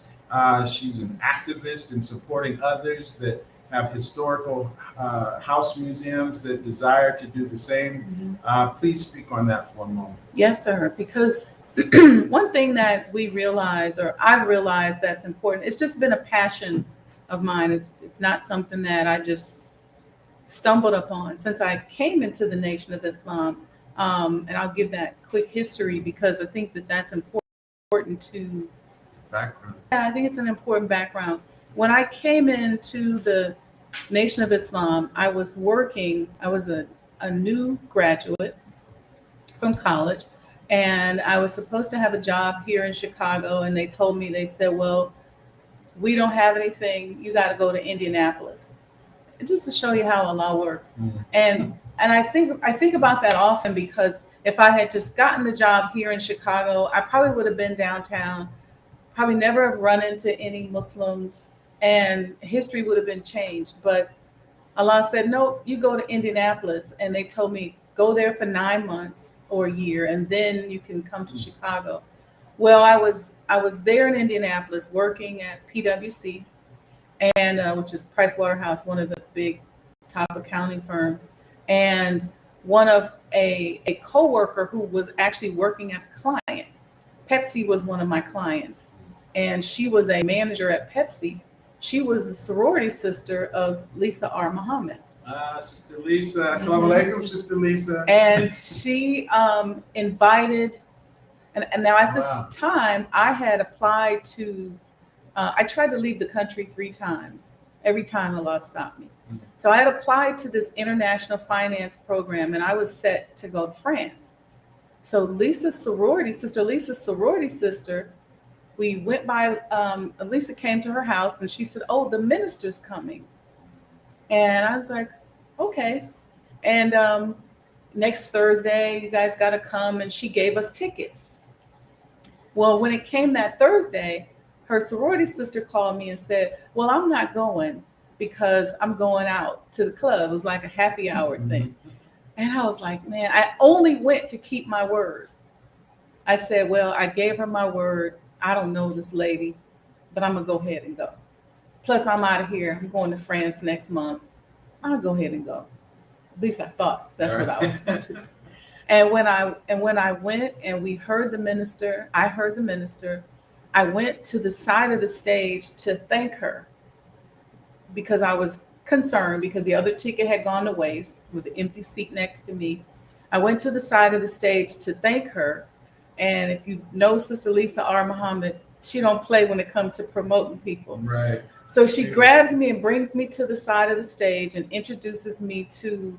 S1: She's an activist in supporting others that have historical house museums that desire to do the same. Please speak on that for a moment.
S3: Yes, sir. Because one thing that we realize, or I've realized that's important, it's just been a passion of mine. It's not something that I just stumbled upon since I came into the Nation of Islam. And I'll give that quick history because I think that that's important to
S1: Background.
S3: Yeah, I think it's an important background. When I came into the Nation of Islam, I was a new graduate from college, and I was supposed to have a job here in Chicago, and they said, well, we don't have anything, you got to go to Indianapolis. And just to show you how Allah works. And I think about that often because if I had just gotten the job here in Chicago, I probably would have been downtown, probably never have run into any Muslims, and history would have been changed. But Allah said, no, you go to Indianapolis. And they told me, go there for 9 months or a year, and then you can come to Chicago. Well, I was there in Indianapolis working at PwC, and which is Price Waterhouse, one of the big top accounting firms. And one of a coworker who was actually working at a client, Pepsi was one of my clients, and she was a manager at Pepsi. She was the sorority sister of Lisa R. Muhammad.
S1: Sister Lisa, assalamu alaikum, Sister Lisa.
S3: And she invited, and now at this time, I had applied to, I tried to leave the country 3 times. Every time Allah stopped me. So I had applied to this international finance program, and I was set to go to France. So Lisa's sorority sister, we went by, Lisa came to her house and she said, oh, the minister's coming. And I was like, okay. And next Thursday, you guys got to come. And she gave us tickets. Well, when it came that Thursday, her sorority sister called me and said, well, I'm not going because I'm going out to the club. It was like a happy hour thing. And I was like, man, I only went to keep my word. I said, well, I gave her my word. I don't know this lady, but I'm going to go ahead and go. Plus, I'm out of here. I'm going to France next month. I'll go ahead and go. At least I thought that's what I was going to do. And when I went and we heard the minister, I heard the minister, I went to the side of the stage to thank her because I was concerned because the other ticket had gone to waste. It was an empty seat next to me. I went to the side of the stage to thank her. And if you know Sister Lisa R. Muhammad, she don't play when it comes to promoting people.
S1: Right.
S3: So she grabs me and brings me to the side of the stage and introduces me to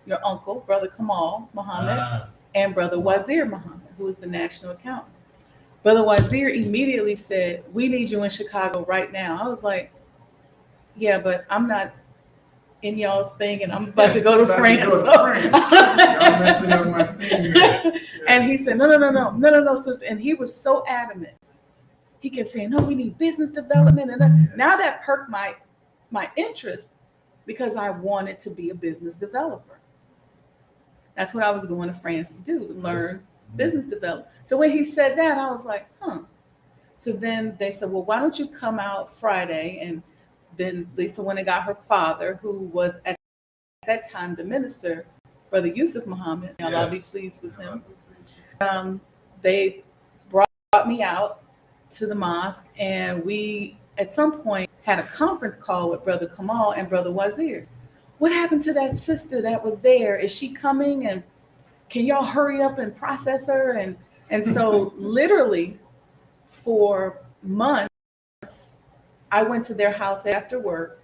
S3: your uncle, Brother Kamal Muhammad, and Brother Wazir Muhammad, who is the national accountant. Brother Wazir immediately said, we need you in Chicago right now. I was like, yeah, but I'm not in y'all's thing and I'm about to go to France.
S1: Y'all messing up my thing. Yeah.
S3: And he said, no, sister. And he was so adamant. He kept saying, no, we need business development. And now that perked my interest because I wanted to be a business developer. That's what I was going to France to do, to learn business development. So when he said that, I was like, So then they said, well, why don't you come out Friday? And then Lisa went and got her father, who was at that time the minister, Brother Yusuf Muhammad. I'll be pleased with him. They brought me out to the mosque, and we at some point had a conference call with Brother Kamal and Brother Wazir. What happened to that sister that was there? Is she coming? And can y'all hurry up and process her? And so literally for months, I went to their house after work.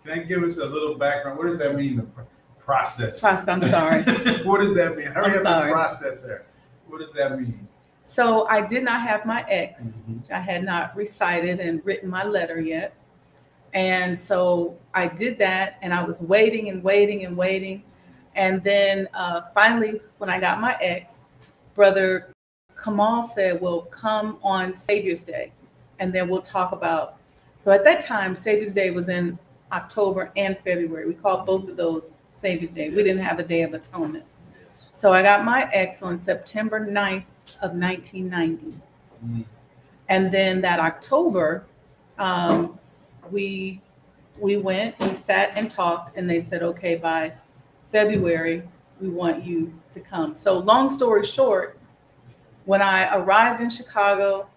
S1: Can I give us a little background? What does that mean, the process?
S3: I'm sorry.
S1: What does that mean? Hurry up
S3: sorry.
S1: and process her. What does that mean?
S3: So I did not have my ex. I had not recited and written my letter yet. And so I did that, and I was waiting and waiting and waiting. And then finally, when I got my ex, Brother Kamal said, well, come on Savior's Day, and then we'll talk about. So at that time, Savior's Day was in October and February. We called both of those Savior's Day. We didn't have a Day of Atonement. So I got my X on September 9th of 1990.
S1: Mm.
S3: And then that October, we sat and talked, and they said, okay, by February, we want you to come. So long story short, when I arrived in Chicago,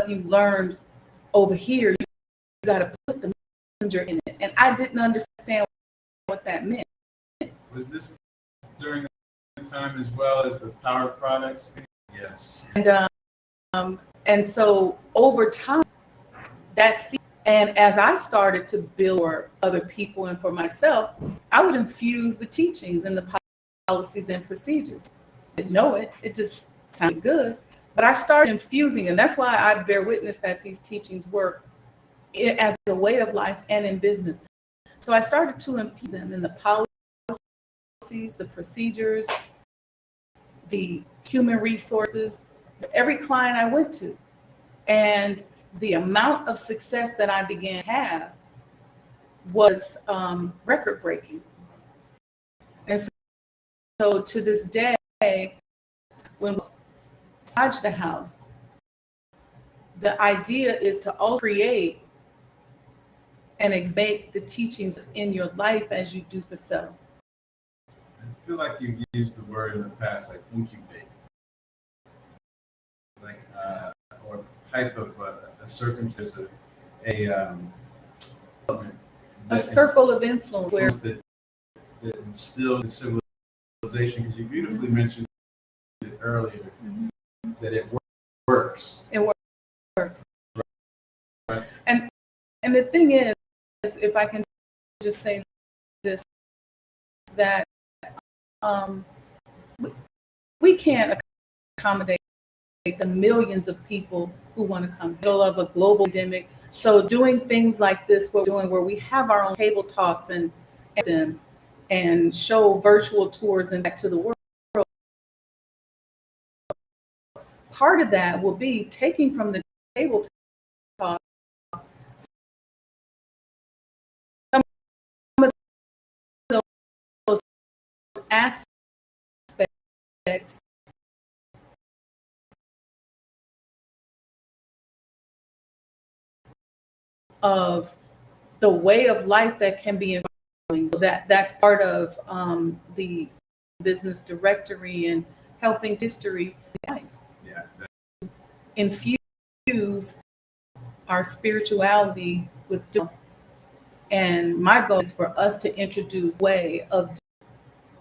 S3: you learned over here, you got to put the messenger in it. And I didn't understand what that meant.
S1: Was this during the time as well as the power products? Yes.
S3: And so over time, and as I started to build for other people and for myself, I would infuse the teachings and the policies and procedures. I didn't know it. It just sounded good. But I started infusing, and that's why I bear witness that these teachings work as a way of life and in business. So I started to infuse them in the policies, the procedures, the human resources, for every client I went to. And the amount of success that I began to have was record breaking. And so to this day, when Sajdah House, the idea is to also create and make the teachings in your life as you do for self.
S1: I feel like you've used the word in the past, like incubate, like or type of a circumstance,
S3: A circle of influence where
S1: that instilled the civilization, because you beautifully mentioned it earlier, that it works.
S3: it works.
S1: Right.
S3: And the thing is, if I can just say this, that we can't accommodate the millions of people who want to come in the middle of a global pandemic. So doing things like this, what we're doing, where we have our own table talks and show virtual tours and back to the world. Part of that will be taking from the table talks some of those aspects of the way of life that can be involving. That's part of the business directory and helping history life.
S1: Yeah.
S3: Infuse our spirituality with doing. And my goal is for us to introduce way of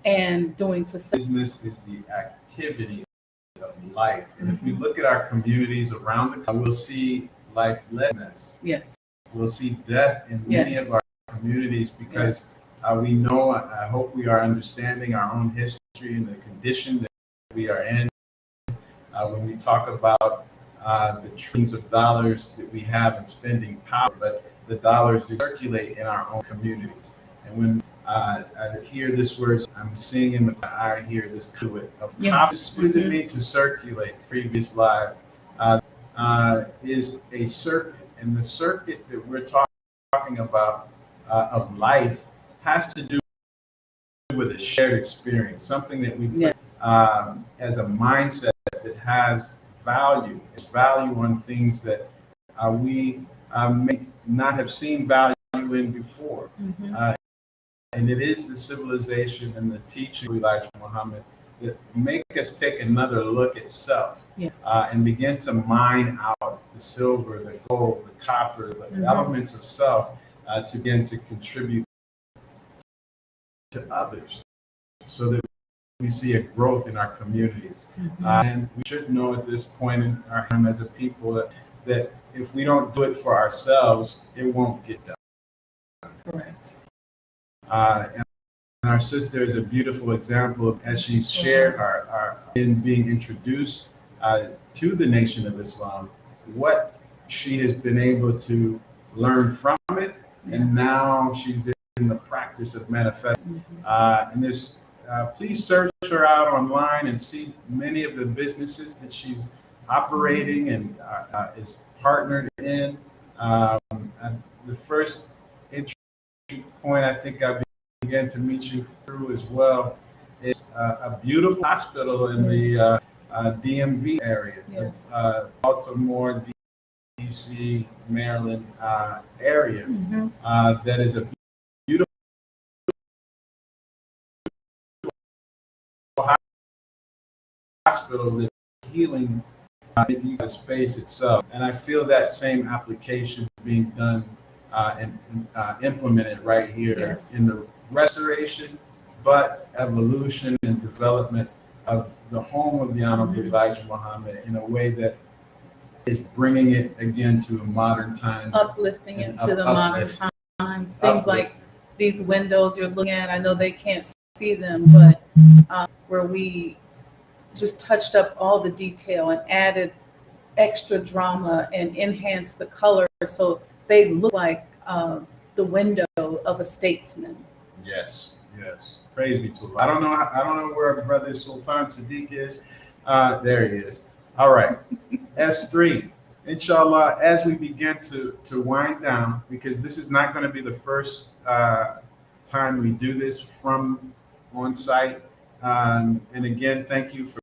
S3: and doing for self.
S1: Business is the activity of life. And if we look at our communities around the country, we'll see lifelessness.
S3: Yes.
S1: We'll see death in many of our communities because we know, I hope we are understanding our own history and the condition that we are in. When we talk about the trillions of dollars that we have in spending power, but the dollars do circulate in our own communities. And when I hear this word, I'm seeing I hear this conduit of commerce. What does it mean to circulate? Previous live is a circuit. And the circuit that we're talking about of life has to do with a shared experience, something that we put as a mindset that has value. It's value on things that we may not have seen value in before. And it is the civilization and the teaching of Elijah Muhammad that make us take another look at self and begin to mine out the silver, the gold, the copper, the elements of self to begin to contribute to others. so that we see a growth in our communities. And we should know at this point in our time as a people that if we don't do it for ourselves, it won't get done.
S3: Correct.
S1: And our sister is a beautiful example of, as she's shared in being introduced to the Nation of Islam, what she has been able to learn from it, and now she's in the practice of manifesting. And there's please search her out online and see many of the businesses that she's operating and is partnered in. The first entry point I think I began to meet you through as well is a beautiful hospital in the DMV area, Baltimore, DC, Maryland area, that is a beautiful hospital that's healing the space itself. And I feel that same application being done and implemented right here in the restoration, but evolution and development of the home of the Honorable Elijah Muhammad in a way that is bringing it again to a modern time.
S3: Uplifting it to the modern times. Things like these windows you're looking at, I know they can't see them, but where we just touched up all the detail and added extra drama and enhanced the color so they look like the window of a statesman.
S1: Yes. Praise be to Allah. I don't know where Brother Sultan Sadiq is. There he is. All right. S3. Inshallah, as we begin to wind down, because this is not going to be the first time we do this from on site. And again, thank you for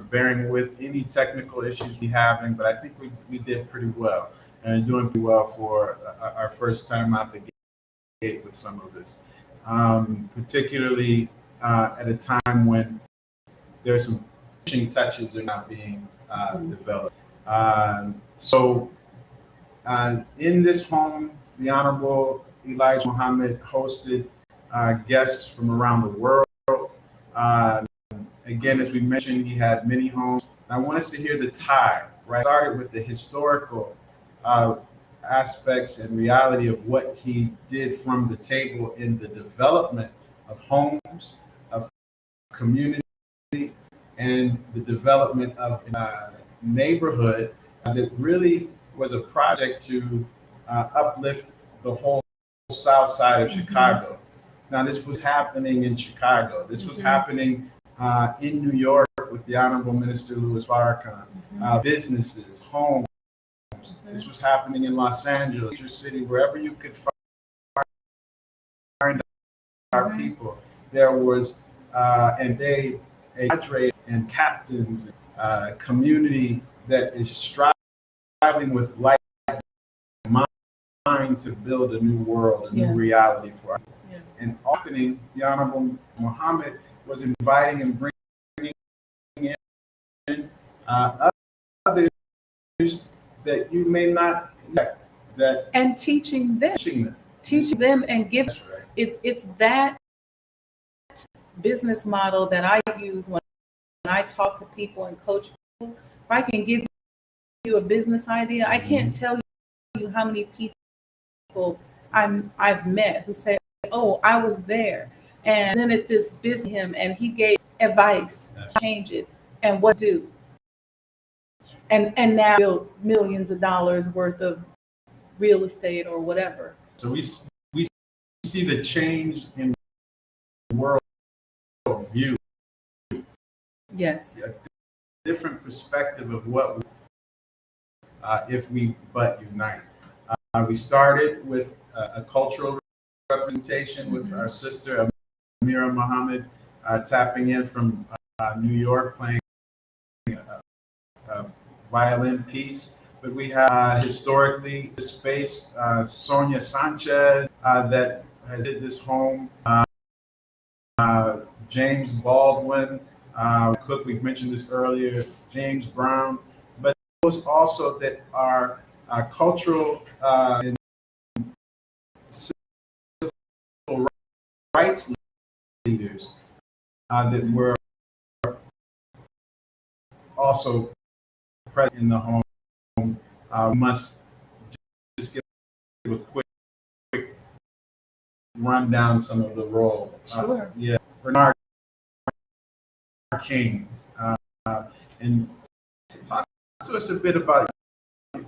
S1: bearing with any technical issues we having, but I think we did pretty well and doing pretty well for our first time out the gate with some of this, particularly at a time when there's some finishing touches are not being developed. So in this home, the Honorable Elijah Muhammad hosted guests from around the world. Again, as we mentioned, he had many homes. I want us to hear the tie, right? Started with the historical aspects and reality of what he did from the table in the development of homes, of community, and the development of a neighborhood that really was a project to uplift the whole south side of Chicago. Now, this was happening in Chicago. This was happening in New York with the Honorable Minister Louis Farrakhan. Businesses, homes. This was happening in Los Angeles, your city, wherever you could find our people. There was, and they, a cadre and captains, community that is striving with light mind to build a new world, a new reality for us. And opening, the Honorable Muhammad was inviting and bringing in others that you may not expect, that
S3: and teaching them and giving. It's that business model that I use when I talk to people and coach people. If I can give you a business idea, I can't tell you how many people I've met who say, "Oh, I was there," and then at this business him, and he gave advice, change it, and what to do. And now build millions of dollars worth of real estate or whatever.
S1: So we see the change in world view.
S3: Yes.
S1: A different perspective of what if we but unite. We started with a cultural representation with our sister Amira Muhammad tapping in from New York, playing a violin piece. But we have historically this space, Sonia Sanchez that has did this home, James Baldwin, Cook, we've mentioned this earlier, James Brown, but those also that are cultural and civil rights leaders that were also present in the home. Must just give a quick run down some of the role.
S3: Sure.
S1: Yeah, Bernard King, and talk to us a bit about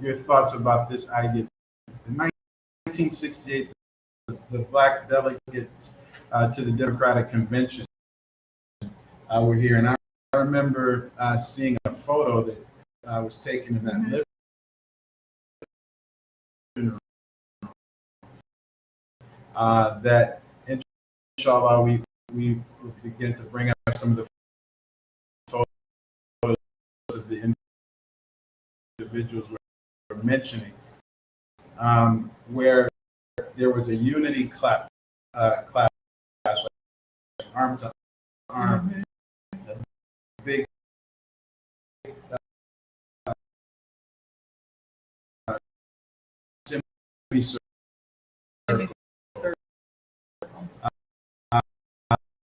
S1: your thoughts about this idea. In 1968, the Black delegates to the Democratic Convention were here, and I remember seeing a photo that was taken in that living room. That, inshallah, we begin to bring up some of the photos of the individuals we're mentioning, where there was a unity class, like arm to arm, a big semicircle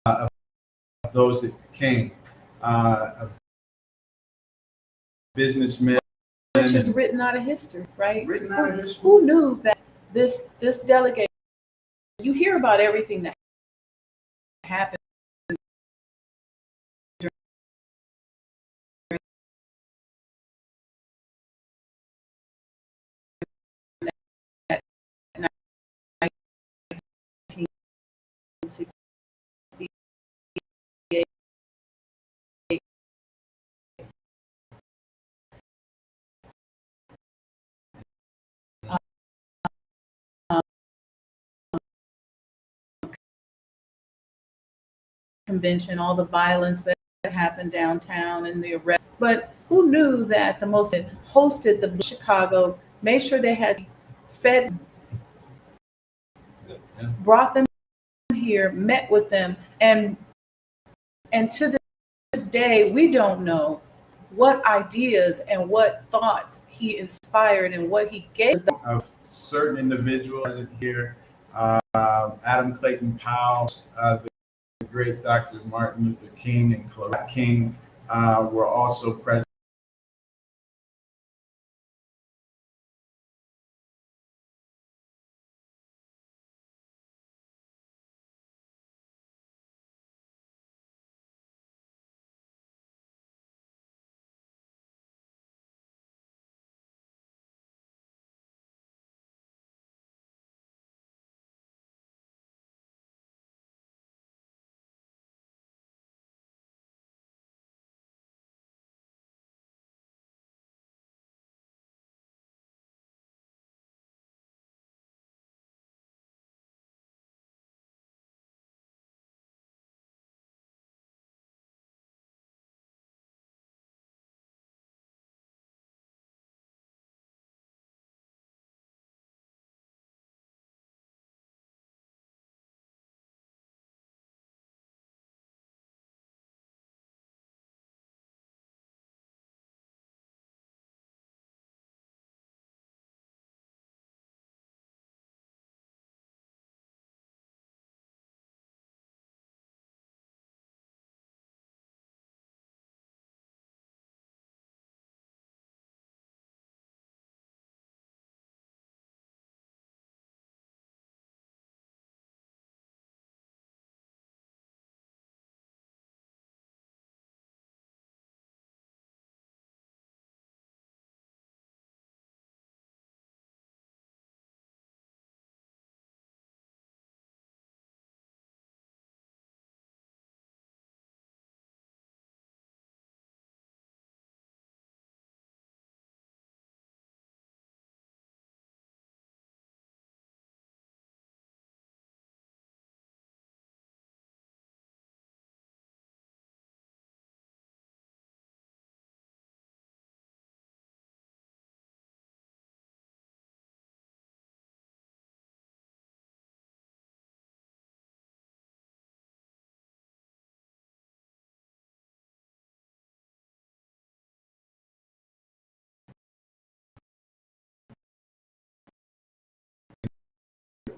S1: of those that came, of businessmen.
S3: Which is written out of history, right?
S1: Written out of history.
S3: Who knew that this delegation? You hear about everything that happened during that 1968 convention, all the violence that happened downtown and the arrest. But who knew that the most hosted the Chicago, made sure they had fed, brought them here, met with them, and to this day we don't know what ideas and what thoughts he inspired and what he gave them.
S1: Of certain individuals present here, Adam Clayton Powell, the great Dr. Martin Luther King and Clarence King were also present.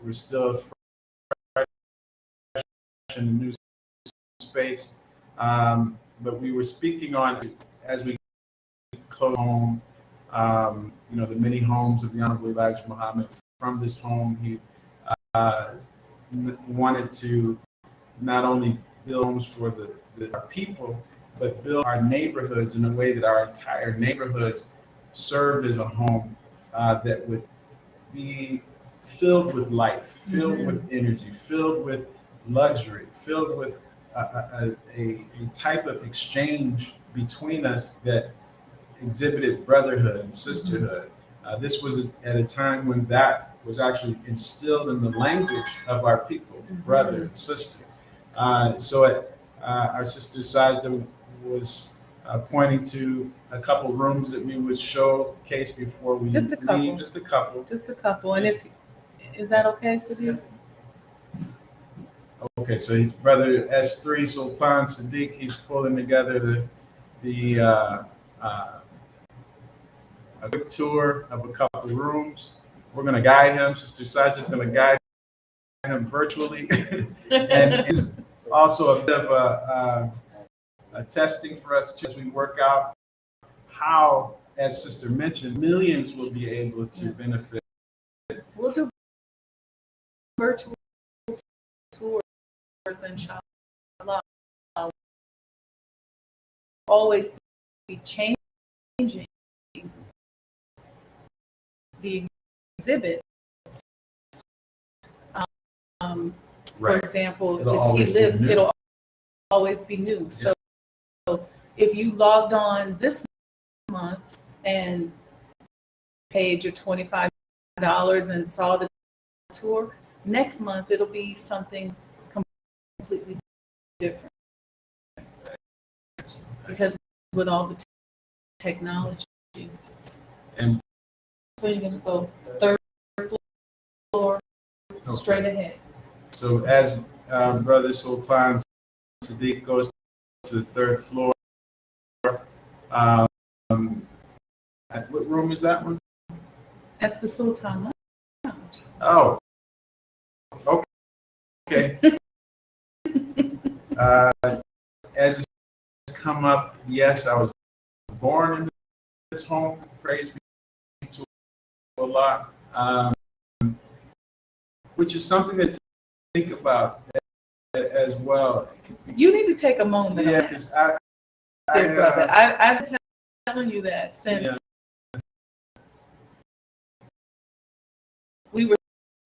S1: We're still fresh in the new space. But we were speaking on, as we close home, the many homes of the Honorable Elijah Muhammad. From this home, he wanted to not only build homes for our people, but build our neighborhoods in a way that our entire neighborhoods served as a home that would be filled with life, filled with energy, filled with luxury, filled with a type of exchange between us that exhibited brotherhood and sisterhood. This was at a time when that was actually instilled in the language of our people, brother and sister. Our sister Sajdah was pointing to a couple rooms that we would showcase before we
S3: Just a couple.
S1: leave. Just a couple.
S3: Just a couple. And is that okay, Sadiq?
S1: Okay, so his brother S3 Sultan Sadiq, he's pulling together a quick tour of a couple rooms. We're going to guide him. Sister Sajdah is going to guide him virtually. And it's also a bit of a testing for us too, as we work out how, as Sister mentioned, millions will be able to benefit.
S3: We'll do virtual tours, inshallah. Always be changing the exhibits. For example, it'll always be new. So if you logged on this month and paid your $25 and saw the tour, next month it'll be something completely different. Because with all the technology.
S1: And
S3: so you're going to go third floor, straight ahead.
S1: So as Brother Sultan Sadiq goes to the third floor, what room is that one?
S3: That's the Sultan Lounge.
S1: Oh, okay. As it's come up, yes, I was born in this home. Praise be to Allah, which is something to think about as well.
S3: You need to take a moment.
S1: Yeah, because
S3: dear brother, I've been telling you that since we were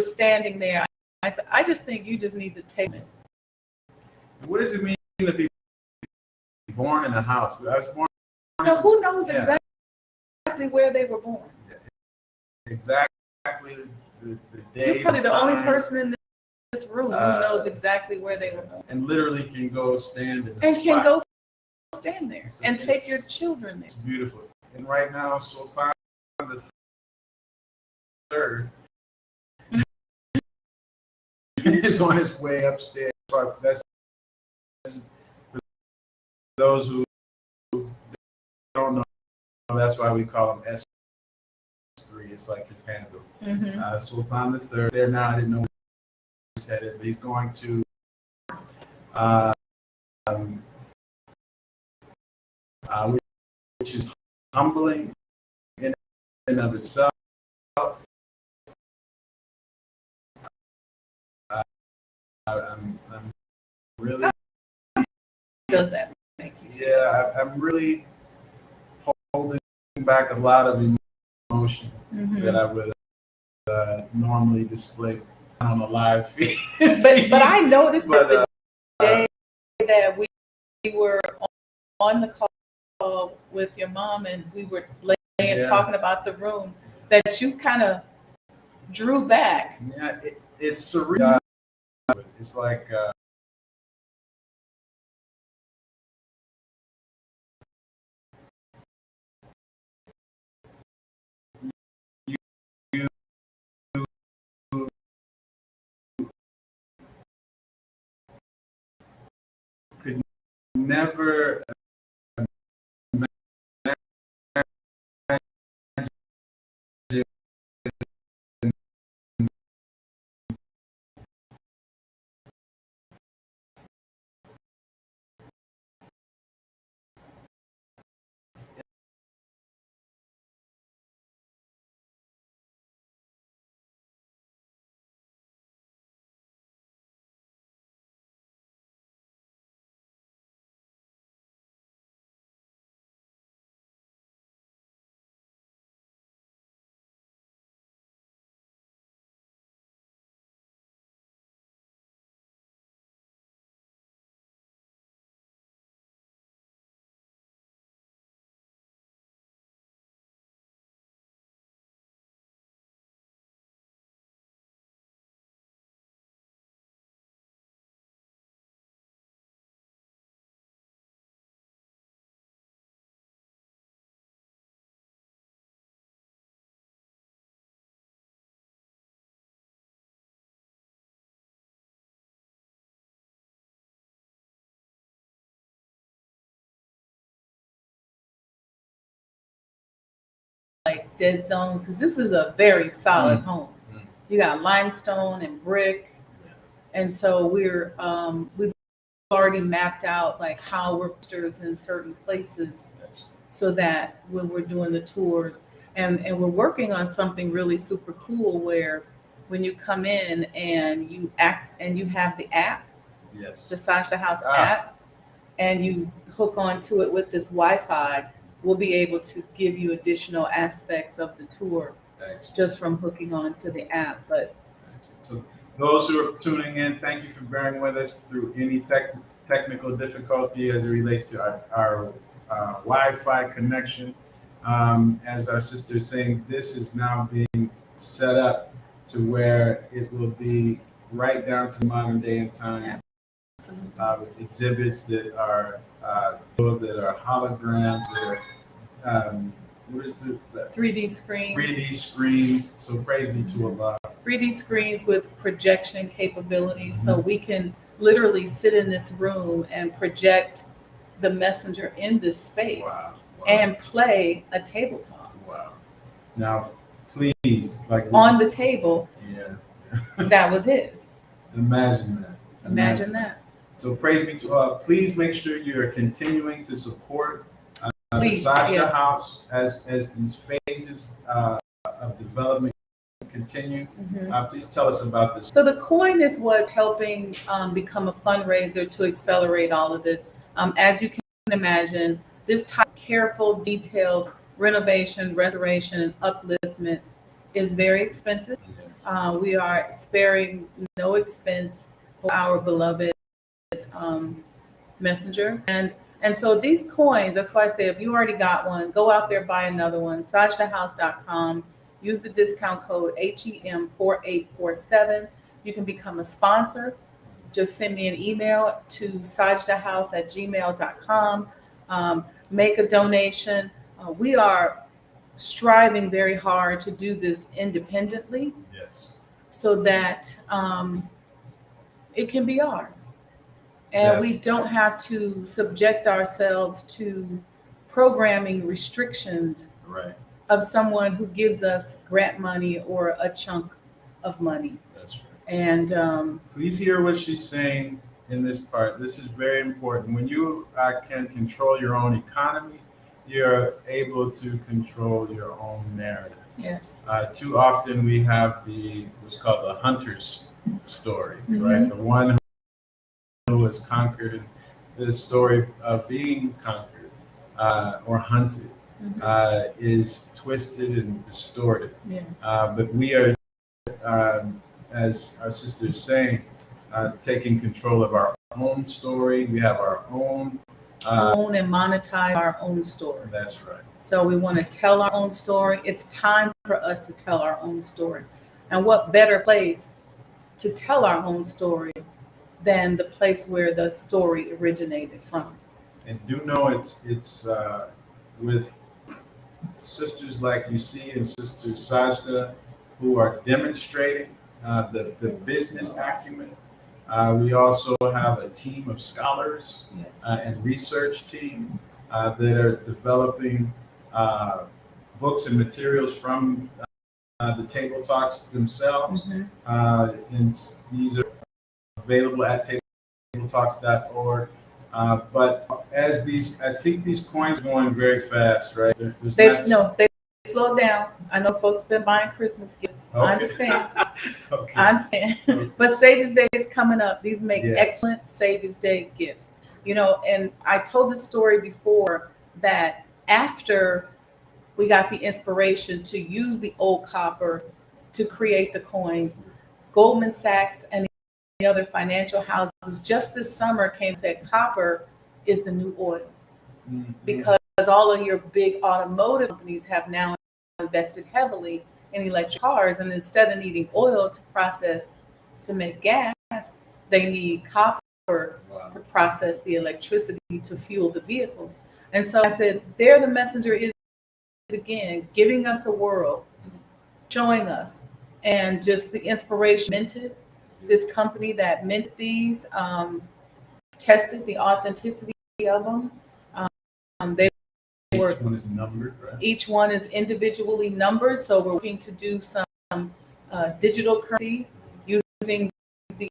S3: standing there. I said, I just think you just need to take it.
S1: What does it mean to be born in a house? I was born.
S3: No, who knows exactly where they were born?
S1: Exactly the day.
S3: You're probably the only person in this room who knows exactly where they were born.
S1: And literally can go stand in the
S3: and
S1: spot.
S3: Can go stand there
S1: So
S3: and take your children there.
S1: It's beautiful. And right now, Sultan the third is on his way upstairs. That's for those who don't know. That's why we call him S3. It's like his handle. Sultan the third. There now. I didn't know where he's headed, but he's going to. Which is humbling in and of itself. I'm really.
S3: Does that make you feel?
S1: Yeah, I'm really holding back a lot of emotion that I would normally display on a live feed.
S3: But I noticed that the day that we were on the call with your mom and we were talking about the room, that you kind of drew back.
S1: Yeah, it's surreal. It's like you could never
S3: like dead zones, because this is a very solid home.
S1: Mm.
S3: You got limestone and brick. And so we've already mapped out like how we're in certain places so that when we're doing the tours, and we're working on something really super cool where when you come in and you have the app,
S1: Yes.
S3: the Sajdah House app, and you hook onto it with this Wi-Fi, we'll be able to give you additional aspects of the tour just from hooking onto the app. But
S1: so those who are tuning in, thank you for bearing with us through any technical difficulty as it relates to our Wi-Fi connection. As our sister is saying, this is now being set up to where it will be right down to modern day and time. With exhibits that are holograms, that are what is the
S3: 3D screens.
S1: 3D screens. So praise be to Allah.
S3: 3D screens with projection capabilities, so we can literally sit in this room and project the messenger in this space.
S1: Wow.
S3: And play a tabletop.
S1: Wow. Now, please, like
S3: on the table.
S1: Yeah.
S3: That was his.
S1: Imagine that.
S3: Imagine that.
S1: So praise be to Allah. Please make sure you are continuing to support the Sajdah House as these phases of development continue. Please tell us about this.
S3: So the coin is what's helping become a fundraiser to accelerate all of this. As you can imagine, this type of careful, detailed renovation, restoration, and upliftment is very expensive. We are sparing no expense for our beloved messenger. And so these coins, that's why I say if you already got one, go out there, buy another one. SajdahHouse.com. Use the discount code HEM4847. You can become a sponsor. Just send me an email to sajdahhouse@gmail.com. Make a donation. We are striving very hard to do this independently.
S1: Yes.
S3: So that it can be ours. And we don't have to subject ourselves to programming restrictions of someone who gives us grant money or a chunk of money.
S1: That's right.
S3: And
S1: please hear what she's saying in this part. This is very important. When you can control your own economy, you're able to control your own narrative.
S3: Yes.
S1: Too often we have what's called the hunter's story, right? The one who was conquered, and the story of being conquered or hunted is twisted and distorted. But we are, as our sister is saying, taking control of our own story. We have our own
S3: own and monetize our own story.
S1: That's right.
S3: So we want to tell our own story. It's time for us to tell our own story. And what better place to tell our own story than the place where the story originated from?
S1: And do know it's with sisters like you see and Sister Sajdah who are demonstrating the business acumen. We also have a team of scholars and research team that are developing books and materials from the table talks themselves. And these are available at tabletalks.org. But as I think these coins are going very fast, right? They
S3: slowed down. I know folks have been buying Christmas gifts. I understand. I understand. But Savior's Day is coming up. These make excellent Savior's Day gifts. You know, and I told the story before that after we got the inspiration to use the old copper to create the coins, Goldman Sachs and the other financial houses just this summer came and said copper is the new oil. Because all of your big automotive companies have now invested heavily in electric cars, and instead of needing oil to process to make gas, they need copper to process the electricity to fuel the vehicles. And so I said, there the messenger is again, giving us a world, showing us, and just the inspiration minted. This company that minted these tested the authenticity of them. They were,
S1: Each one is numbered, right?
S3: each one is individually numbered. So we're looking to do some digital currency using the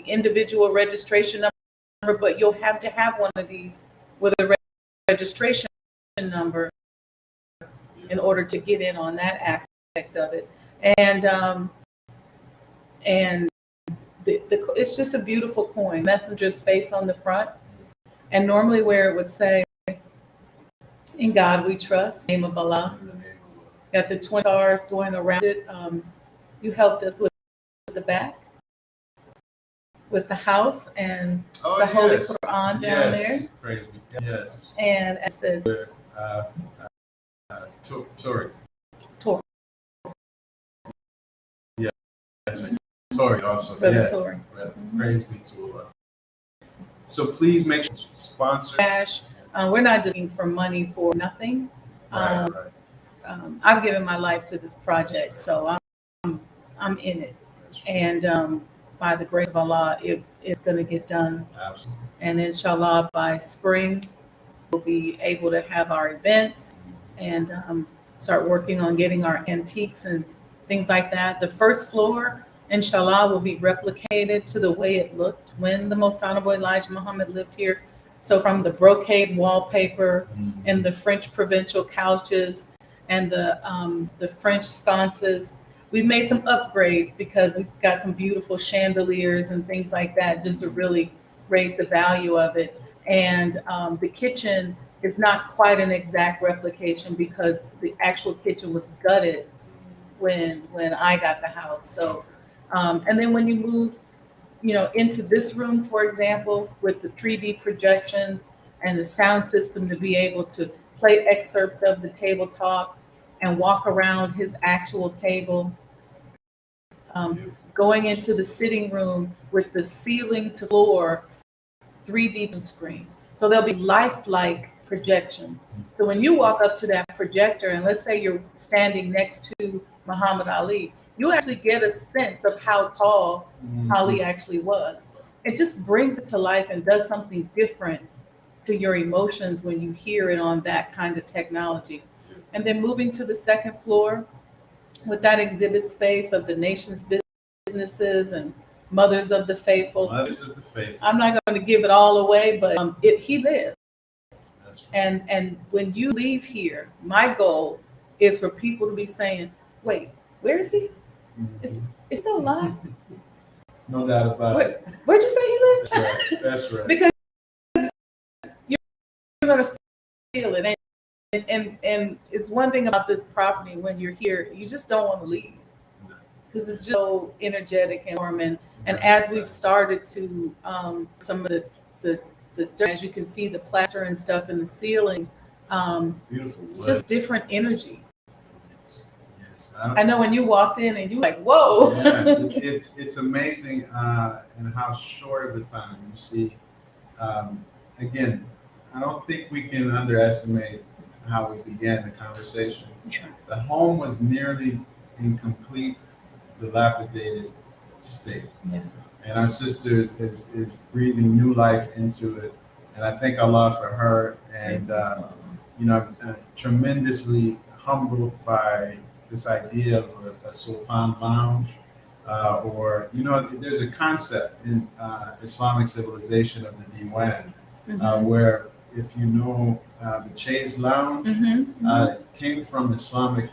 S3: individual registration number, but you'll have to have one of these with a registration number in order to get in on that aspect of it. And it's just a beautiful coin. Messenger's face on the front, and normally where it would say, "In God We Trust," name of Allah.
S1: In the name of Allah.
S3: Got the 20 stars going around it. You helped us with the back, with the house and
S1: Oh,
S3: the Holy
S1: yes.
S3: Quran down
S1: Yes.
S3: there.
S1: Praise be. Yes.
S3: And it says,
S1: Tori.
S3: Tori.
S1: Yes. Tori also.
S3: Brother
S1: Yes.
S3: Tori.
S1: Praise be to Allah. So please make sure to sponsor.
S3: Cash. We're not just looking for money for nothing.
S1: Right.
S3: I've given my life to this project, so I'm in it. And by the grace of Allah, it's going to get done.
S1: Absolutely.
S3: And inshallah, by spring, we'll be able to have our events and start working on getting our antiques and things like that. The first floor, inshallah, will be replicated to the way it looked when the Most Honorable Elijah Muhammad lived here. So from the brocade wallpaper and the French provincial couches and the French sconces, we've made some upgrades because we've got some beautiful chandeliers and things like that just to really raise the value of it. And the kitchen is not quite an exact replication because the actual kitchen was gutted when I got the house. So, and then when you move, into this room, for example, with the 3D projections and the sound system to be able to play excerpts of the table talk and walk around his actual table. Going into the sitting room with the ceiling to floor 3D screens. So there'll be lifelike projections. So when you walk up to that projector and let's say you're standing next to Muhammad Ali, you actually get a sense of how tall Ali actually was. It just brings it to life and does something different to your emotions when you hear it on that kind of technology. And then moving to the second floor with that exhibit space of the nation's businesses and mothers of the faithful.
S1: Mothers of the faithful.
S3: I'm not going to give it all away, but he lives.
S1: That's right.
S3: And when you leave here, my goal is for people to be saying, "Wait, where is he? It's still alive."
S1: No doubt about it.
S3: Where'd you say he lived?
S1: That's right. That's right.
S3: Because you're going to feel it. And it's one thing about this property, when you're here, you just don't want to leave because it's just so energetic and warm. And as we've started to, some of the as you can see, the plaster and stuff in the ceiling,
S1: Beautiful.
S3: it's just different energy.
S1: Yes.
S3: I know when you walked in and you like, whoa.
S1: Yeah, it's amazing in how short of a time you see. Again, I don't think we can underestimate how we began the conversation.
S3: Yeah.
S1: The home was nearly in complete dilapidated state.
S3: Yes.
S1: And our sister is breathing new life into it. And I thank Allah for her. And, tremendously humbled by this idea of a Sultan Lounge. There's a concept in Islamic civilization of the Diwan, where if you know the Chaise Lounge, came from Islamic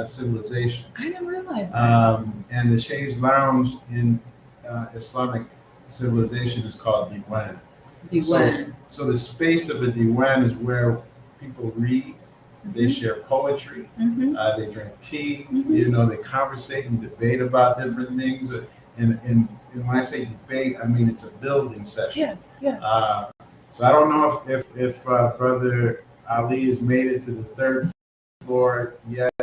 S1: civilization.
S3: I didn't realize that.
S1: And the Chaise Lounge in Islamic civilization is called Diwan.
S3: Diwan.
S1: So the space of a Diwan is where people read, they share poetry, they drink tea, they conversate and debate about different things. And when I say debate, I mean it's a building session.
S3: Yes, yes.
S1: So I don't know if Brother Ali has made it to the third floor yet.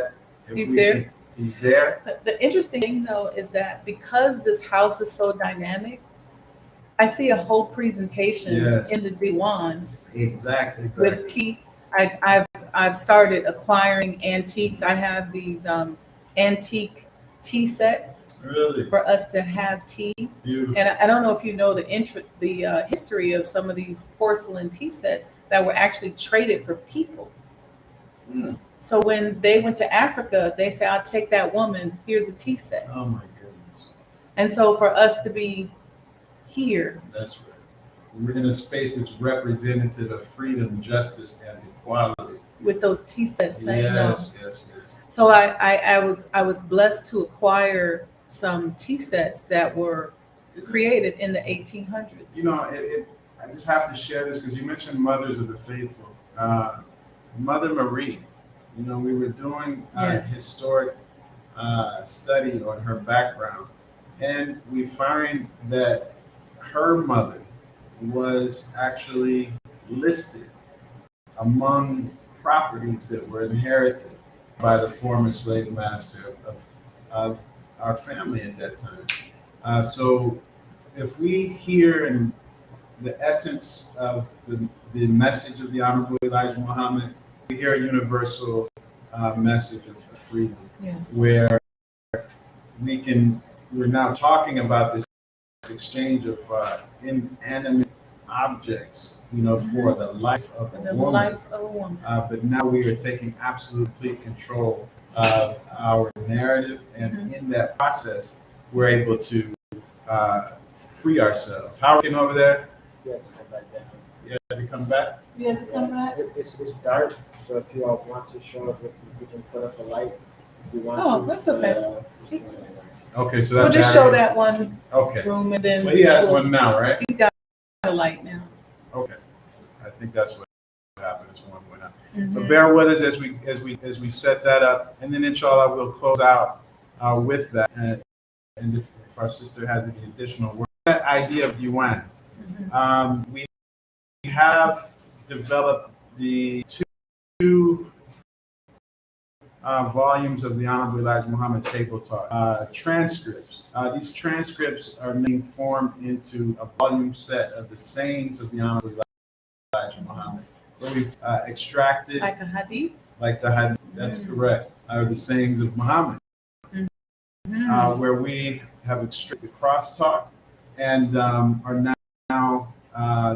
S3: He's there.
S1: He's there.
S3: The interesting thing, though, is that because this house is so dynamic, I see a whole presentation in the Diwan.
S1: Exactly.
S3: With tea. I've started acquiring antiques. I have these antique tea sets
S1: Really?
S3: for us to have tea.
S1: Beautiful.
S3: And I don't know if you know the history of some of these porcelain tea sets. that were actually traded for people.
S1: Mm.
S3: So when they went to Africa, they say, I'll take that woman, here's a tea set.
S1: Oh my goodness.
S3: And so for us to be here,
S1: That's right. We're in a space that's representative of freedom, justice, and equality.
S3: with those tea sets, I know.
S1: Yes, yes, yes.
S3: So I was blessed to acquire some tea sets that were created in the 1800s.
S1: You know, I just have to share this because you mentioned Mothers of the Faithful. Mother Marie, you know, we were doing a
S3: Yes.
S1: historic study on her background, and we find that her mother was actually listed among properties that were inherited by the former slave master of our family at that time. So if we hear in the essence of the message of the Honorable Elijah Muhammad, we hear a universal message of freedom,
S3: Yes.
S1: where we're now talking about this exchange of inanimate objects, you know, for the life of
S3: For
S1: a
S3: the
S1: woman.
S3: life of a woman.
S1: But now we are taking absolute complete control of our narrative, and in that process, we're able to free ourselves. How are we getting over there?
S2: You have to come back down.
S1: You have to come back?
S3: You have to come back?
S2: It's dark, so if you all want to show up, we can put up a light if you want
S3: Oh,
S2: to.
S3: that's okay.
S2: Just put it in there.
S1: Okay, so
S3: We'll
S1: that's
S3: just show that one
S1: Okay.
S3: room and then
S1: Well, he has one now, right?
S3: he's got a light now.
S1: Okay. I think that's what happened. Is one went up. So
S3: Mhm.
S1: bear with us as we set that up, and then inshallah we'll close out with that. And if our sister has any additional work, that idea of Diwan, we have developed the two volumes of the Honorable Elijah Muhammad Table Talk transcripts. These transcripts are being formed into a volume set of the sayings of the Honorable Elijah Muhammad, where we've extracted
S3: Like a hadith.
S1: like the hadith, that's correct, or the sayings of Muhammad, where we have extracted the crosstalk and are now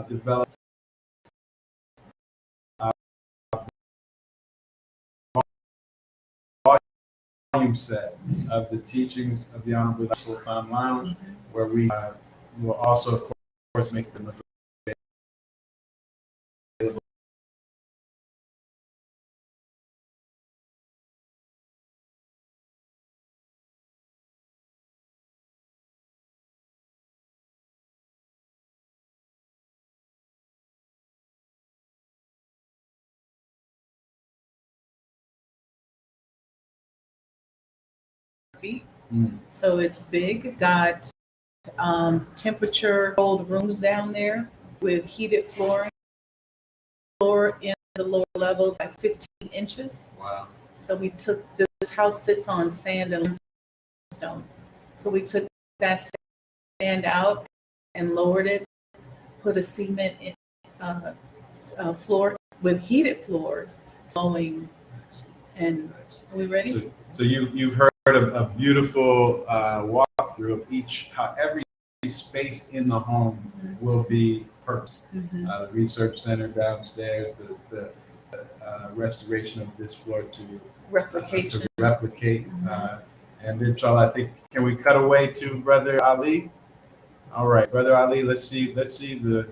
S1: developed volume set of the teachings of the Honorable Sultan Lounge, where we will also, of course, make them available.
S3: Feet.
S1: Mm.
S3: So it's big. Got temperature cold rooms down there with heated flooring. Floor in the lower level by 15 inches.
S1: Wow.
S3: So we took this house sits on sand and limestone. So we took that sand out and lowered it, put a cement in, floor with heated floors, sewing. And are we ready?
S1: So you've heard a beautiful walkthrough of how every space in the home will be purposed. The research center downstairs, the restoration of this floor to
S3: Replication.
S1: to replicate. And inshallah, I think, can we cut away to Brother Ali? All right, Brother Ali, let's see the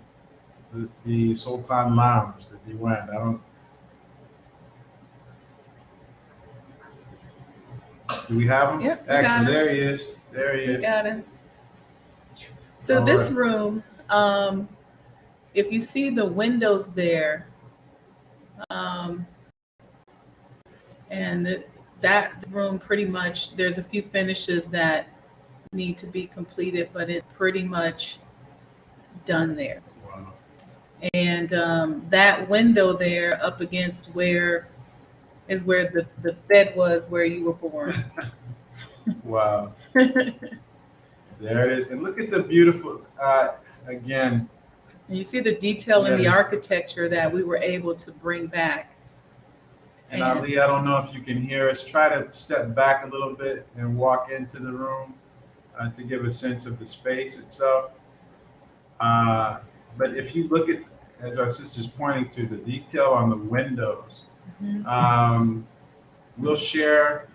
S1: Sultan Lounge, the Diwan. Do we have him?
S3: Yep, we got
S1: Excellent.
S3: him.
S1: There he is. There he is.
S3: Got it. So
S1: All
S3: this
S1: right.
S3: room, if you see the windows there, and that room pretty much, there's a few finishes that need to be completed, but it's pretty much done there.
S1: Wow.
S3: And that window there up against where the bed was where you were born.
S1: Wow. There it is. And look at the beautiful, again.
S3: And you see the detail in the
S1: Yeah.
S3: architecture that we were able to bring back.
S1: And Ali, I don't know if you can hear us. Try to step back a little bit and walk into the room to give a sense of the space itself. But if you look at as our sister's pointing to, the detail on the windows. We'll share.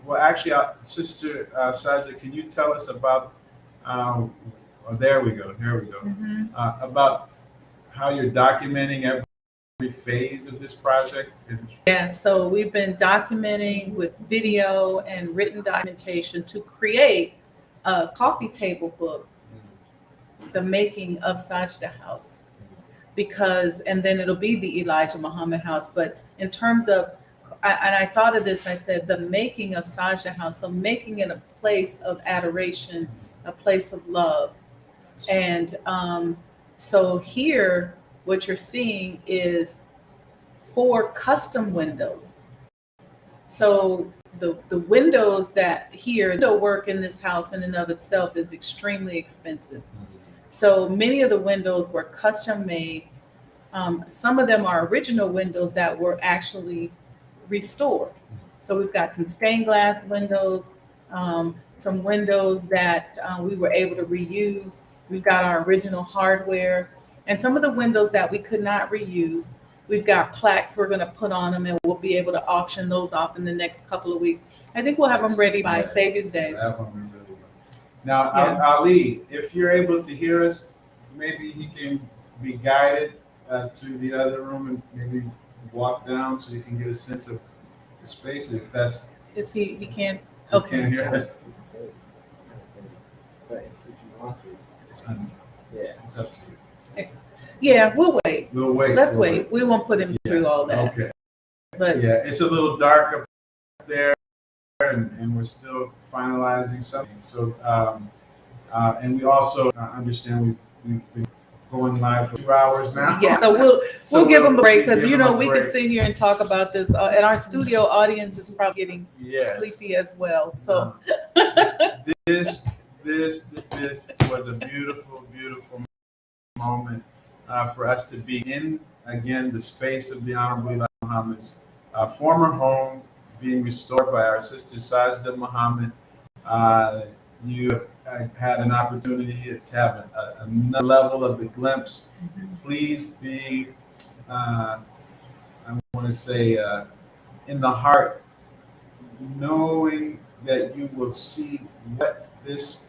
S1: Well, actually, Sister Sajdah, can you tell us about? Oh, there we go. Here we go. About how you're documenting every phase of this project.
S3: Yeah, so we've been documenting with video and written documentation to create a coffee table book, the making of Sajdah House, because, and then it'll be the Elijah Muhammad House. But in terms of, I thought of this, I said the making of Sajdah House, so making it a place of adoration, a place of love. And so here, what you're seeing is 4 custom windows. So the windows that here, window work in this house in and of itself is extremely expensive. So many of the windows were custom made. Some of them are original windows that were actually restored. So we've got some stained glass windows, some windows that we were able to reuse. We've got our original hardware, and some of the windows that we could not reuse, we've got plaques we're going to put on them, and we'll be able to auction those off in the next couple of weeks. I think we'll have them ready by Savior's Day.
S1: Now, Ali, if you're able to hear us, maybe he can be guided to the other room and maybe walk down so you can get a sense of the space. If that's
S3: He can't.
S1: you
S3: Okay.
S1: can't hear us.
S2: But if you want to,
S1: It's up to you.
S3: Yeah, we'll wait.
S1: We'll wait.
S3: Let's wait. We won't put him through all that.
S1: Okay.
S3: But
S1: Yeah, it's a little dark up there, and we're still finalizing something. So, and we also understand we've been going live for 2 hours now.
S3: yeah, so we'll give him a break, because
S1: give him a
S3: we could
S1: break.
S3: sit here and talk about this, and our studio audience is probably getting
S1: Yes.
S3: sleepy as well. So
S1: This was a beautiful, beautiful moment for us to be in, again, the space of the Honorable Elijah Muhammad's former home, being restored by our sister Sajdah Muhammad. You have had an opportunity to have another level of the glimpse. Please be, I want to say, in the heart, knowing that you will see what this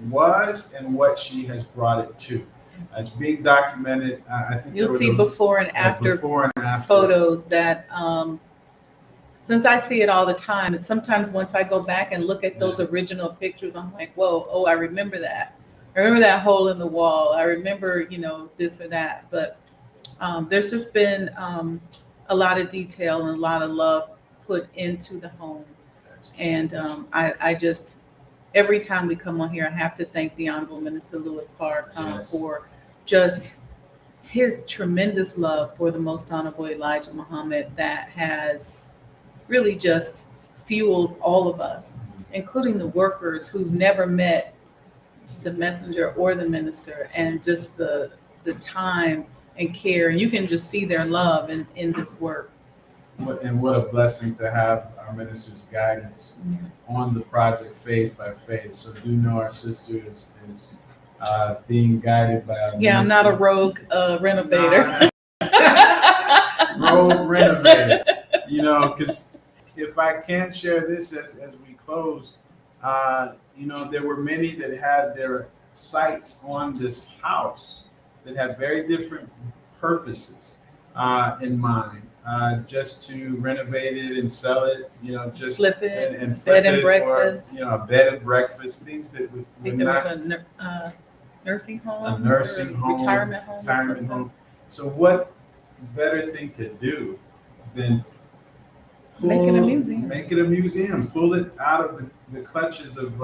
S1: was and what she has brought it to. It's being documented. I think
S3: you'll see before and after photos that, since I see it all the time, and sometimes once I go back and look at those original pictures, I'm like, whoa, oh, I remember that. I remember that hole in the wall. I remember, this or that. But there's just been a lot of detail and a lot of love put into the home. And I just, every time we come on here, I have to thank the Honorable Minister Louis Farrakhan for just his tremendous love for the Most Honorable Elijah Muhammad that has really just fueled all of us, including the workers who've never met the messenger or the minister, and just the time and care. And you can just see their love in this work.
S1: And what a blessing to have our minister's guidance on the project phase by phase. So do know our sister is being guided by our
S3: Yeah, I'm not a rogue renovator.
S1: Rogue renovator. Because if I can share this as we close, there were many that had their sights on this house that had very different purposes in mind. Just to renovate it and sell it, just
S3: flip it,
S1: and flip
S3: bed and
S1: it
S3: breakfast.
S1: for, a bed and breakfast, things that would
S3: I think there was a nursing home, retirement home.
S1: So what better thing to do than
S3: make it a museum?
S1: Make it a museum. Pull it out of the clutches of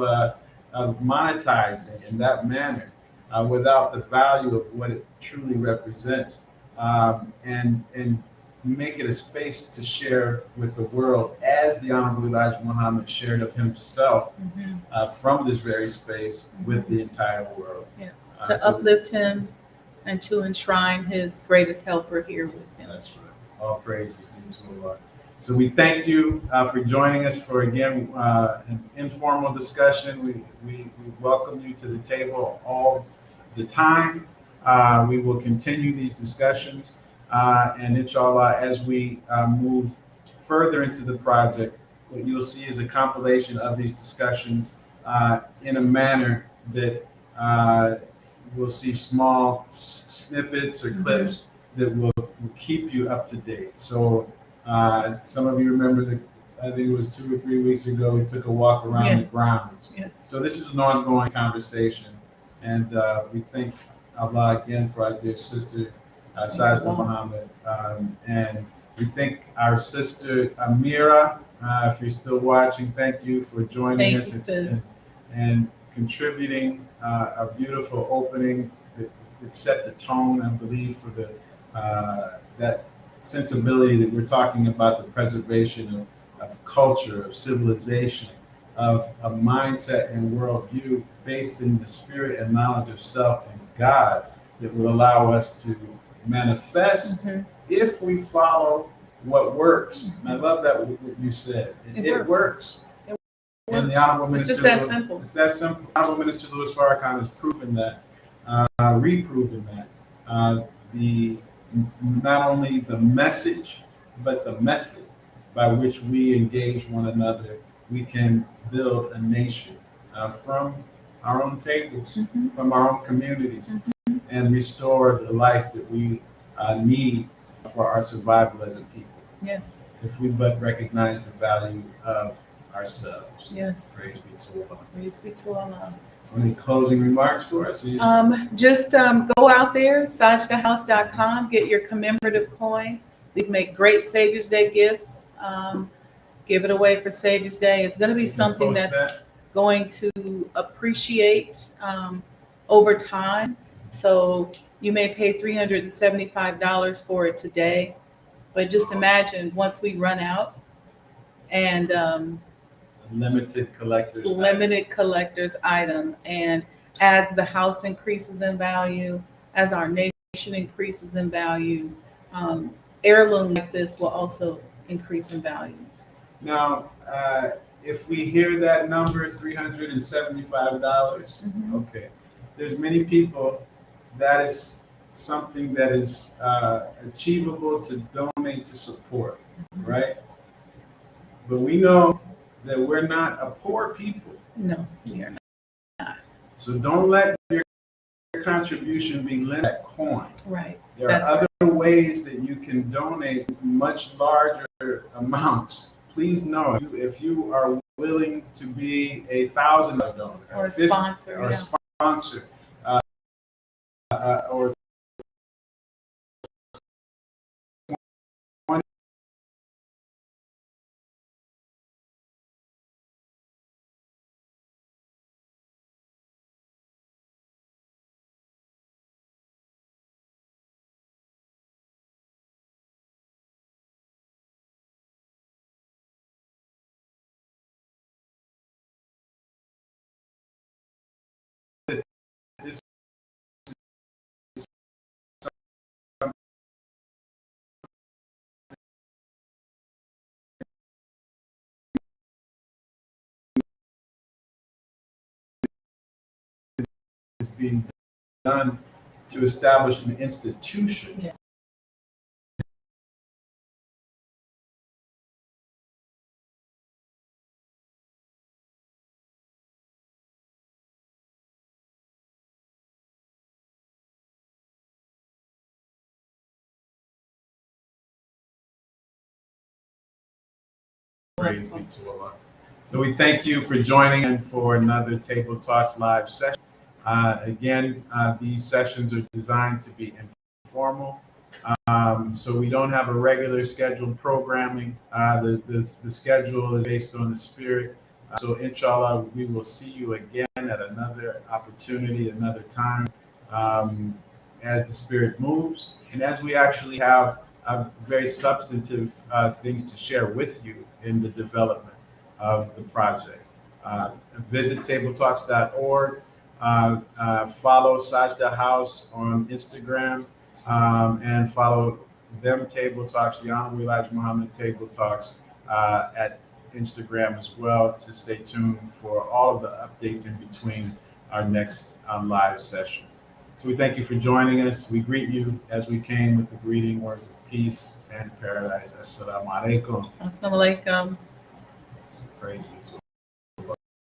S1: monetizing in that manner, without the value of what it truly represents, and make it a space to share with the world, as the Honorable Elijah Muhammad shared of himself from this very space with the entire world.
S3: Yeah. To uplift him and to enshrine his greatest helper here with him.
S1: That's right. All praise is due to Allah. So we thank you for joining us for, again, an informal discussion. We welcome you to the table all the time. We will continue these discussions, and inshallah, as we move further into the project, what you'll see is a compilation of these discussions in a manner that we'll see small snippets or clips that will keep you up to date. So some of you remember that I think it was 2 or 3 weeks ago, we took a walk around the grounds.
S3: Yes.
S1: So this is an ongoing conversation. And we thank Allah again for our dear sister, Sajdah Muhammad. And we thank our sister, Amira. If you're still watching, thank you for joining us.
S3: Thank you, sis.
S1: And contributing a beautiful opening that set the tone, I believe, for the that sensibility that we're talking about, the preservation of culture, of civilization, of a mindset and worldview based in the spirit and knowledge of self and God that will allow us to manifest if we follow what works. And I love that what you said. It works. And the Honorable Minister,
S3: it's just that simple.
S1: It's that simple. Honorable Minister Louis Farrakhan has proven that, reproven that. The not only the message, but the method by which we engage one another, we can build a nation from our own tables, from our own communities, and restore the life that we need for our survival as a people.
S3: Yes.
S1: If we but recognize the value of ourselves.
S3: Yes.
S1: Praise be to Allah.
S3: Praise be to Allah.
S1: So any closing remarks for us?
S3: Just go out there, sajdahhouse.com, get your commemorative coin. These make great Savior's Day gifts. Give it away for Savior's Day. It's going to be something that's going to appreciate over time. So you may pay $375 for it today, but just imagine once we run out and
S1: limited
S3: collector's item, and as the house increases in value, as our nation increases in value, heirloom like this will also increase in value.
S1: Now, if we hear that number, $375, okay, there's many people that is something that is achievable to donate to support, right? But we know that we're not a poor people.
S3: No, we are not.
S1: So don't let your contribution be limited to that coin.
S3: Right.
S1: There are other ways that you can donate much larger amounts. Please know, if you are willing to be a $1,000 donor,
S3: or a sponsor,
S1: or a sponsor, or is being done to establish an institution.
S3: Yes.
S1: Praise be to Allah. So we thank you for joining and for another Table Talks live session. Again, these sessions are designed to be informal. So we don't have a regular scheduled programming. The schedule is based on the spirit. So inshallah, we will see you again at another opportunity, another time, as the spirit moves. And as we actually have very substantive things to share with you in the development of the project. Visit tabletalks.org. Follow Sajdah House on Instagram, and follow them Table Talks, the Honorable Elijah Muhammad Table Talks at Instagram as well, to stay tuned for all of the updates in between our next live session. So we thank you for joining us. We greet you as we came with the greeting words of peace and paradise. Assalamu alaikum.
S3: Assalamu alaikum.
S1: Praise be to